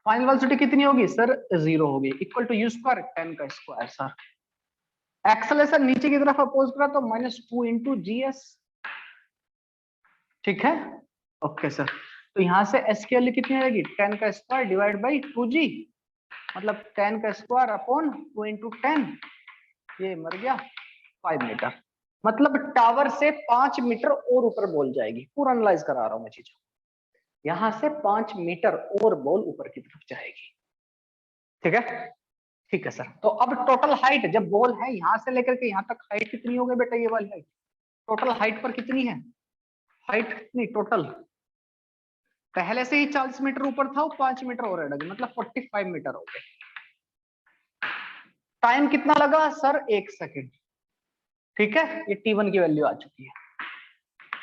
Final velocity कितनी होगी सर, 0 होगी, इक्वल टू u स्क्वायर 10 का स्क्वायर सर। एक्सेलरेशन नीचे की तरफ अपोज करा तो -2 इंटू GS। ठीक है? ओके सर, तो यहाँ से s की वैल्यू कितनी आएगी, 10 का स्क्वायर डिवाइड बाई 2g, मतलब 10 का स्क्वायर अपॉन 2 इंटू 10, ये मर गया 5 मीटर। मतलब टावर से 5 मीटर और ऊपर बॉल जाएगी। पूरा एनालाइज करा रहा हूं मैं चीजों, यहां से 5 मीटर और बॉल ऊपर की तरफ जाएगी। ठीक है? ठीक है सर, तो अब टोटल हाइट, जब बॉल है यहां से लेकर के यहां तक, हाइट कितनी हो गई बेटा, ये वाली हाइट। टोटल हाइट पर कितनी है, हाइट कितनी टोटल, पहले से ही 40 मीटर ऊपर था, 5 मीटर और ऐड, मतलब 45 मीटर हो गए। टाइम कितना लगा सर, 1 सेकेंड। ठीक है? ये T1 की वैल्यू आ चुकी है।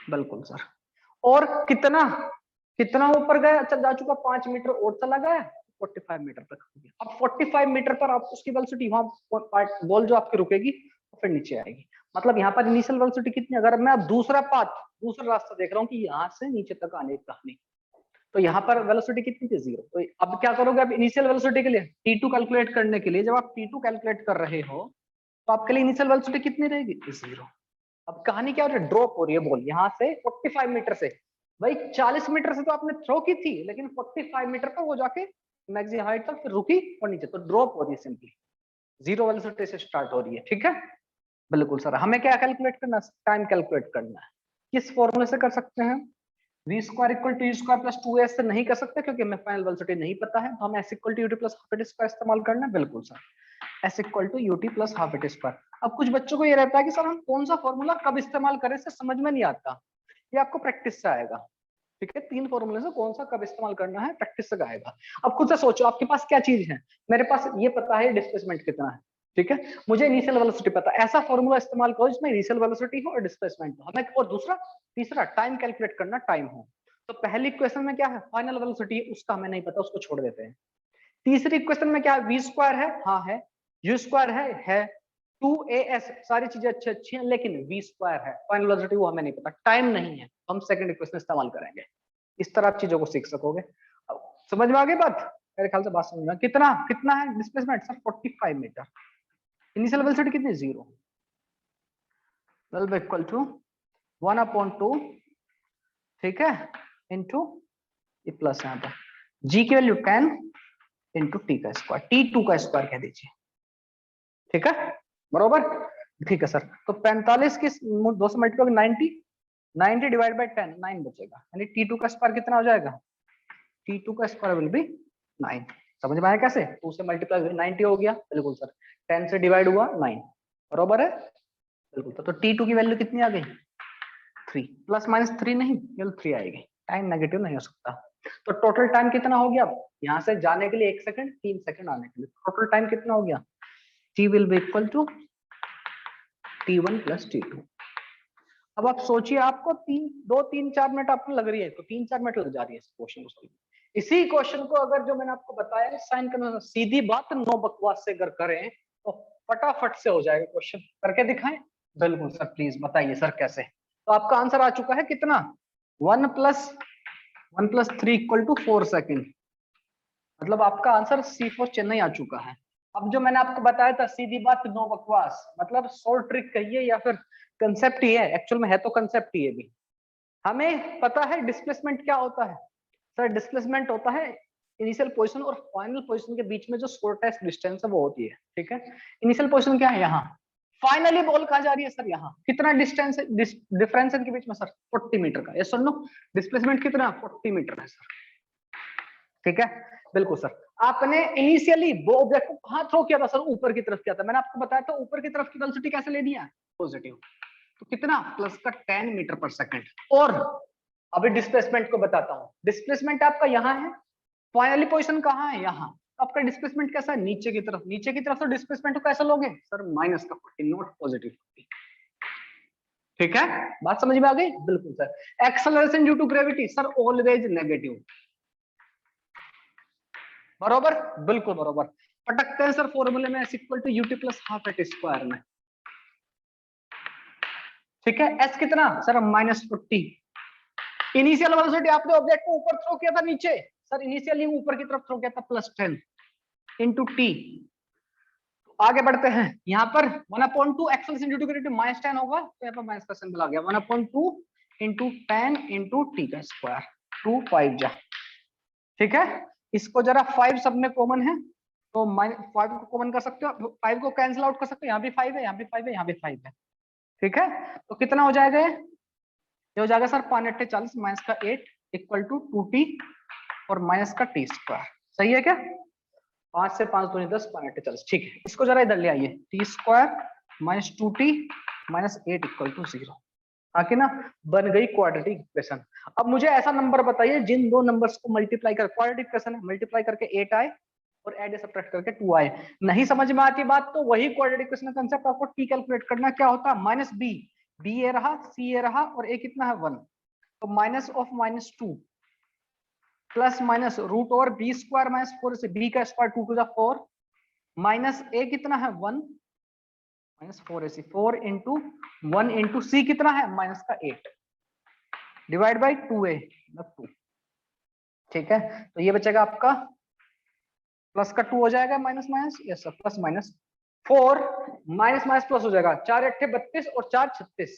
बिल्कुल सर। और कितना कितना ऊपर गया, अच्छा जा चुका, 5 मीटर और चला गया, 45 मीटर तक होगी। अब 45 मीटर पर आप उसकी वेलोसिटी वहां बॉल जो आपकी रुकेगी तो फिर नीचे आएगी। मतलब यहाँ पर इनिशियल वेलोसिटी कितनी, अगर मैं अब दूसरा रास्ता देख रहा हूँ कि यहाँ से नीचे तक आने की कहानी, तो यहाँ पर वेलोसिटी कितनी थी 0। तो अब क्या करोगे, अब इनिशियल वेलोसिटी के लिए T2 कैलकुलेट करने के लिए, जब आप T2 कैलकुलेट कर रहे हो तो आपके लिए इनिशियल वेलोसिटी कितनी रहेगी 0। अब कहानी क्या हो रही है, ड्रॉप हो रही है बॉल यहाँ से 45 मीटर से। भाई 40 मीटर से तो आपने थ्रो की थी, लेकिन 45 मीटर पर वो जाके मैक्सिमम हाइट तक फिर रुकी और नीचे, तो ड्रॉप हो रही है सिंपली, 0 वेलोसिटी से स्टार्ट हो रही है। ठीक है, बिल्कुल सर। हमें क्या कैलकुलेट करना है, टाइम कैलकुलेट करना है। किस फॉर्मूले से कर सकते हैं, v square equal to u square plus 2s से नहीं कर सकते क्योंकि हमें फाइनल वेलोसिटी नहीं पता है, तो हमें s equal to ut plus half it square इस्तेमाल करना है। बिल्कुल sir, s equal to ut plus half it square. अब कुछ बच्चों को ये रहता है कि सर हम कौन सा फॉर्मूला कब इस्तेमाल करें, इससे समझ में नहीं आता, ये आपको प्रैक्टिस से आएगा। ठीक है, 3 फॉर्मूले से कौन सा कब इस्तेमाल करना है प्रैक्टिस से आएगा। अब खुद से सोचो आपके पास क्या चीज है, मेरे पास ये पता है डिस्प्लेसमेंट कितना है, ठीक है, मुझे इनिशियल वेलोसिटी पता है, ऐसा फॉर्मूला इस्तेमाल करो जिसमें इनिशियल वेलोसिटी हो और डिस्प्लेसमेंट हो हमें, और दूसरा तीसरा टाइम कैलकुलेट करना, टाइम हो। तो पहली इक्वेशन में क्या है, फाइनल वेलोसिटी, उसका हमें नहीं पता, उसको छोड़ देते हैं। तीसरी इक्वेशन में क्या है, v स्क्वायर है, हाँ है, u स्क्वायर है, 2as, सारी चीजें अच्छी अच्छी हैं, लेकिन v स्क्वायर है, फाइनल वेलोसिटी वो हमें नहीं पता, टाइम नहीं है, हम सेकंड इक्वेशन इस्तेमाल करेंगे। इस तरह आप चीजों को सीख सकोगे। अब समझ में आ गई बात, मेरे ख्याल से बात समझ में। कितना कितना है displacement sir, 45 metre. Initial velocity कितनी, 0, वेल इक्वल टू 1/2, ठीक है, इनटू ये प्लस यहाँ पर g की वैल्यू 10 इंटू टी का स्क्वायर, T2 का स्क्वायर कह दीजिए। ठीक है, बरोबर, ठीक है सर। तो 45 की 2 से मल्टीप्लाई 90, 90 डिवाइड बाय 10, 9 बचेगा, यानी T2 का स्क्वायर कितना हो जाएगा, T2 का स्क्वायर विल बी 9। समझ में आया कैसे, 2 से मल्टीप्लाई 90 हो गया, बिल्कुल सर, 10 से डिवाइड हुआ 9, बरोबर है, बिल्कुल। तो T2 की वैल्यू कितनी आ गई, 3, प्लस माइनस 3 नहीं, केवल 3 आएगी, टाइम नेगेटिव नहीं हो सकता। तो टोटल टाइम कितना हो गया, यहाँ से जाने के लिए 1 सेकंड, 3 सेकंड आने के लिए, टोटल टाइम कितना हो गया, t will be equal to t1 plus t2। अब आप सोचिए, आपको 3 मिनट आपको लग रही है, तो 3-4 मिनट लग जा रही है इस क्वेश्चन को। इसी क्वेश्चन को अगर जो मैंने आपको बताया साइन करना, सीधी बात, नो बकवास से अगर करें तो फटाफट से हो जाएगा क्वेश्चन। करके दिखाएं, बिल्कुल सर, प्लीज बताइए सर कैसे। तो आपका आंसर आ चुका है कितना, 1 + 3 = 4 सेकेंड, मतलब आपका आंसर C4 चेन्नई आ चुका है। अब जो मैंने आपको बताया था सीधी बात नो बकवास, मतलब शॉर्ट ट्रिक कहिए या फिर कंसेप्ट ही है, एक्चुअल में है तो कंसेप्ट ही है भी। हमें पता है डिस्प्लेसमेंट क्या होता है सर, डिस्प्लेसमेंट होता है इनिशियल पोजीशन और फाइनल पोजीशन के बीच में जो शॉर्टेस्ट डिस्टेंस है वो होती है। ठीक है, इनिशियल पोजीशन क्या है, यहाँ, फाइनली बॉल कहाँ जा रही है सर, यहाँ, कितना डिस्टेंस डिफरेंस इनके बीच में सर, 40 मीटर का। ये सुन लो, डिस्प्लेसमेंट कितना, 40 मीटर है सर। ठीक है, बिल्कुल सर। आपने इनिशियली वो ऑब्जेक्ट को कहां थ्रो किया था सर, ऊपर की तरफ किया था, मैंने आपको बताया था ऊपर की तरफ की वेलोसिटी कैसे लेनी है, पॉजिटिव, तो कितना, प्लस का 10 मीटर पर सेकंड। और अभी डिस्प्लेसमेंट को बताता हूं, डिस्प्लेसमेंट आपका यहाँ है, फाइनली पोजीशन कहाँ है, यहाँ, आपका डिस्प्लेसमेंट कैसा है, नीचे की तरफ, नीचे की तरफ से डिस्प्लेसमेंट को कैसे लोगे सर, माइनस का 40, नॉट पॉजिटिव 40। ठीक है, बात समझ में आ गई, बिल्कुल sir. Acceleration due to gravity sir always negative, बरोबर, बिल्कुल बरोबर। पटकते हैं सर फॉर्मूले में, s equal to ut plus half at square में। ठीक है, s कितना सर, -40। इनिशियल वेलोसिटी आपने ऑब्जेक्ट को ऊपर थ्रो किया था, नीचे सर, इनिशियली ऊपर की तरफ थ्रो किया था, +10 इंटू टी। आगे बढ़ते हैं, यहाँ पर 1/2 एक्सेलरेशन ड्यू टू ग्रेविटी -10 होगा, तो यहाँ पर माइनस का सिंबल आ गया, 1/2 इंटू 10 इंटू टी का स्क्वायर, 2 5 जा। ठीक है, इसको जरा 5 सब में कॉमन है तो -5 को कॉमन कर सकते हो, 5 को कैंसिल आउट कर सकते हो, यहाँ भी 5 है, यहाँ भी 5 है, यहाँ भी 5 है। ठीक है, तो कितना हो जाएगा ये हो जाएगा सर 5 × 40 माइनस का 8 इक्वल टू 2t और माइनस का टी स्क्वायर। सही है क्या, 5 से 5 दूनी 10, 5 × 40। ठीक है, इसको जरा इधर ले आइए, t square minus 2t minus 8 equal to 0। आके ना बन गई क्वाड्रेटिक इक्वेशन। अब मुझे ऐसा नंबर बताइए जिन दो नंबर्स को मल्टीप्लाई कर, क्वाड्रेटिक इक्वेशन है, मल्टीप्लाई करके 8 आए और ऐड सब्ट्रैक्ट करके 2 आए। नहीं समझ में आती बात तो वही क्वाड्रेटिक इक्वेशन का कांसेप्ट, आपको टी कैलकुलेट करना, क्या होता है, -b, b ये रहा, c ये रहा और a कितना है 1, तो minus of -2 plus minus root over b square minus 4ac, b का square 2 to the 4 minus a कितना है 1 माइनस 4ac, 4 इंटू 1 इंटू सी कितना है माइनस का 8 डिवाइड बाई 2a मतलब 2। ठीक है, तो ये बचेगा आपका प्लस का 2 हो जाएगा minus minus, yes sir plus minus 4 minus minus plus हो जाएगा, 4 8 32 और 4 36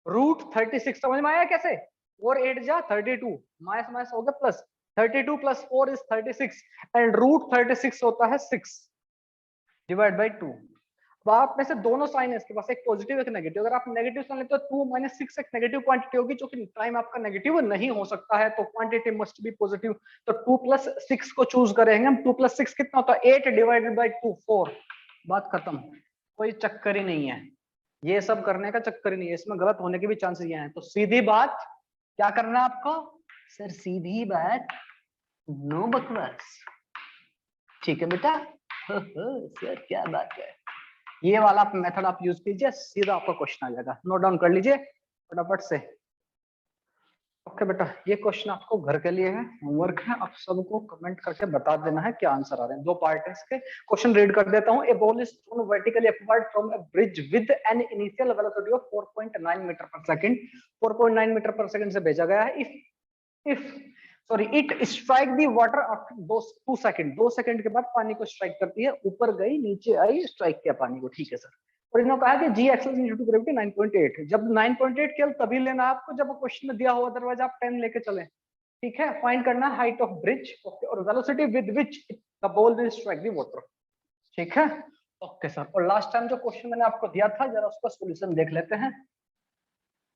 रूट 36। समझ में आया कैसे? 4 8 जा 32 माइनस माइनस हो गया plus 32 plus 4 is 36 and root 36 होता है 6 डिवाइड बाई 2। अब आप में से दोनों साइन है इसके पास, एक पॉजिटिव एक नेगेटिव। अगर आप नेगेटिव साइन लेते हो 2 माइनस 6 एक नेगेटिव क्वांटिटी होगी जो कि टाइम आपका नेगेटिव नहीं हो सकता है, तो क्वांटिटी मस्ट बी पॉजिटिव। तो 2 प्लस 6 को चूज करेंगे हम। 2 प्लस 6 कितना होता है 8 डिवाइडेड बाई 2 4। बात खत्म, कोई चक्कर ही नहीं है, ये सब करने का चक्कर ही नहीं है, इसमें गलत होने के भी चांसेस ये हैं। तो सीधी बात क्या करना है आपको सर, सीधी बात, नो बकवास। ठीक है बेटा, सर क्या बात है। ये वाला मेथड आप यूज कीजिए, सीधा आपका क्वेश्चन आ जाएगा। नोट डाउन कर लीजिए फटाफट से। ओके बेटा, ये क्वेश्चन आपको घर के लिए है, होमवर्क है, आप सबको कमेंट करके बता देना है क्या आंसर आ रहे हैं। दो पार्ट है इसके, क्वेश्चन रीड कर देता हूं। A ball is thrown vertically upward from a bridge with an initial velocity of 4.9 metre per second. 4.9 metre per second से भेजा गया है। If sorry it strike the water after 2 second, 2 second के बाद पानी को स्ट्राइक करती है, ऊपर गई नीचे आई स्ट्राइक किया पानी को। ठीक है सर, और इन्होंने कहा कि जी एक्सेलरेशन ड्यू टू ग्रेविटी 9.8। जब 9.8 केवल तभी लेना आपको जब क्वेश्चन में दिया हो, अदरवाइज आप 10 लेके चले। ठीक है, फाइंड करना हाइट ऑफ ब्रिज और velocity with which the ball will strike the water. ठीक है ओके सर। और लास्ट टाइम जो क्वेश्चन मैंने आपको दिया था, जरा उसका सॉल्यूशन देख लेते हैं।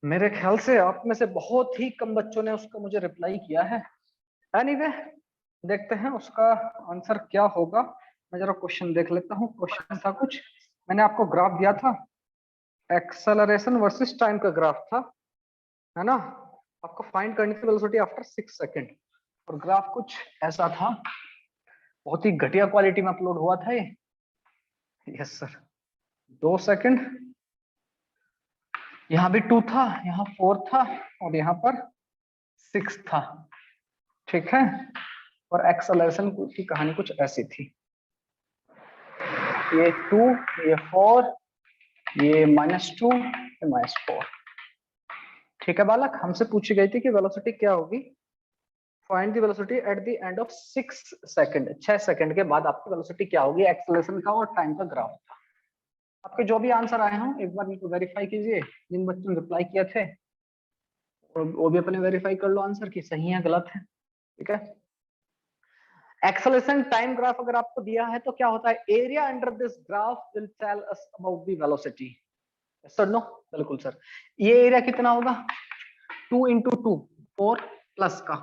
मेरे ख्याल से आप में से बहुत ही कम बच्चों ने उसका मुझे रिप्लाई किया है। एनीवे देखते हैं उसका आंसर क्या होगा। मैं जरा क्वेश्चन देख लेता हूँ। क्वेश्चन था कुछ, मैंने आपको ग्राफ दिया था, एक्सेलरेशन वर्सेस टाइम का ग्राफ था, है ना। आपको फाइंड करनी थी वेलोसिटी आफ्टर 6 सेकंड, और ग्राफ कुछ ऐसा था, बहुत ही घटिया क्वालिटी में अपलोड हुआ था ये। यस सर, 2 सेकंड, यहाँ भी 2 था, यहाँ 4 था, और यहाँ पर 6 था। ठीक है, और एक्सेलरेशन की कहानी कुछ ऐसी थी, ये 2, ये 4, ये -2, ये -4। ठीक है बालक, हमसे पूछी गई थी कि वेलोसिटी क्या होगी, find the velocity at the end of 6 second. 6 second के बाद आपकी वेलोसिटी क्या होगी, एक्सेलरेशन का और टाइम का ग्राफ था। आपके जो भी आंसर आए हों एक बार इनको वेरीफाई कीजिए, जिन बच्चों ने रिप्लाई किया थे वो भी अपने वेरीफाई कर लो आंसर की सही है गलत है। ठीक है, एक्सेलरेशन टाइम ग्राफ अगर आपको दिया है तो क्या होता है, area under this graph will tell us about the velocity. Sir no, बिल्कुल सर। ये एरिया कितना होगा 2 इंटू 2 4 प्लस का।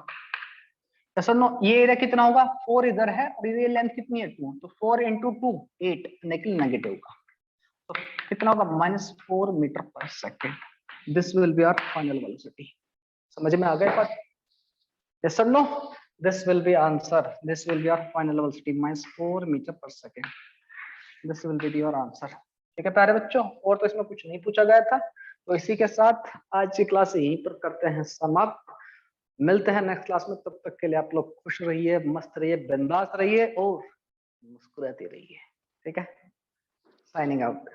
सर नो, ये एरिया कितना होगा 4 इधर है और ये लेंथ कितनी है 2, तो 4 इंटू 2 8 निकल नेगेटिव का, तो कितना होगा -4 मीटर पर second. This will be our final velocity. समझ में आ गए बात? Yes sir no, this will be answer, this will be our final velocity -4 metre पर second, this will be your answer। ठीक है प्यारे बच्चों, और तो इसमें कुछ नहीं पूछा गया था। तो इसी के साथ आज की क्लास यहीं पर करते हैं समाप्त। मिलते हैं नेक्स्ट क्लास में, तब तक के लिए आप लोग खुश रहिए, मस्त रहिए, बिंदास रहिए और मुस्कुराते रहिए। ठीक है, साइनिंग आउट।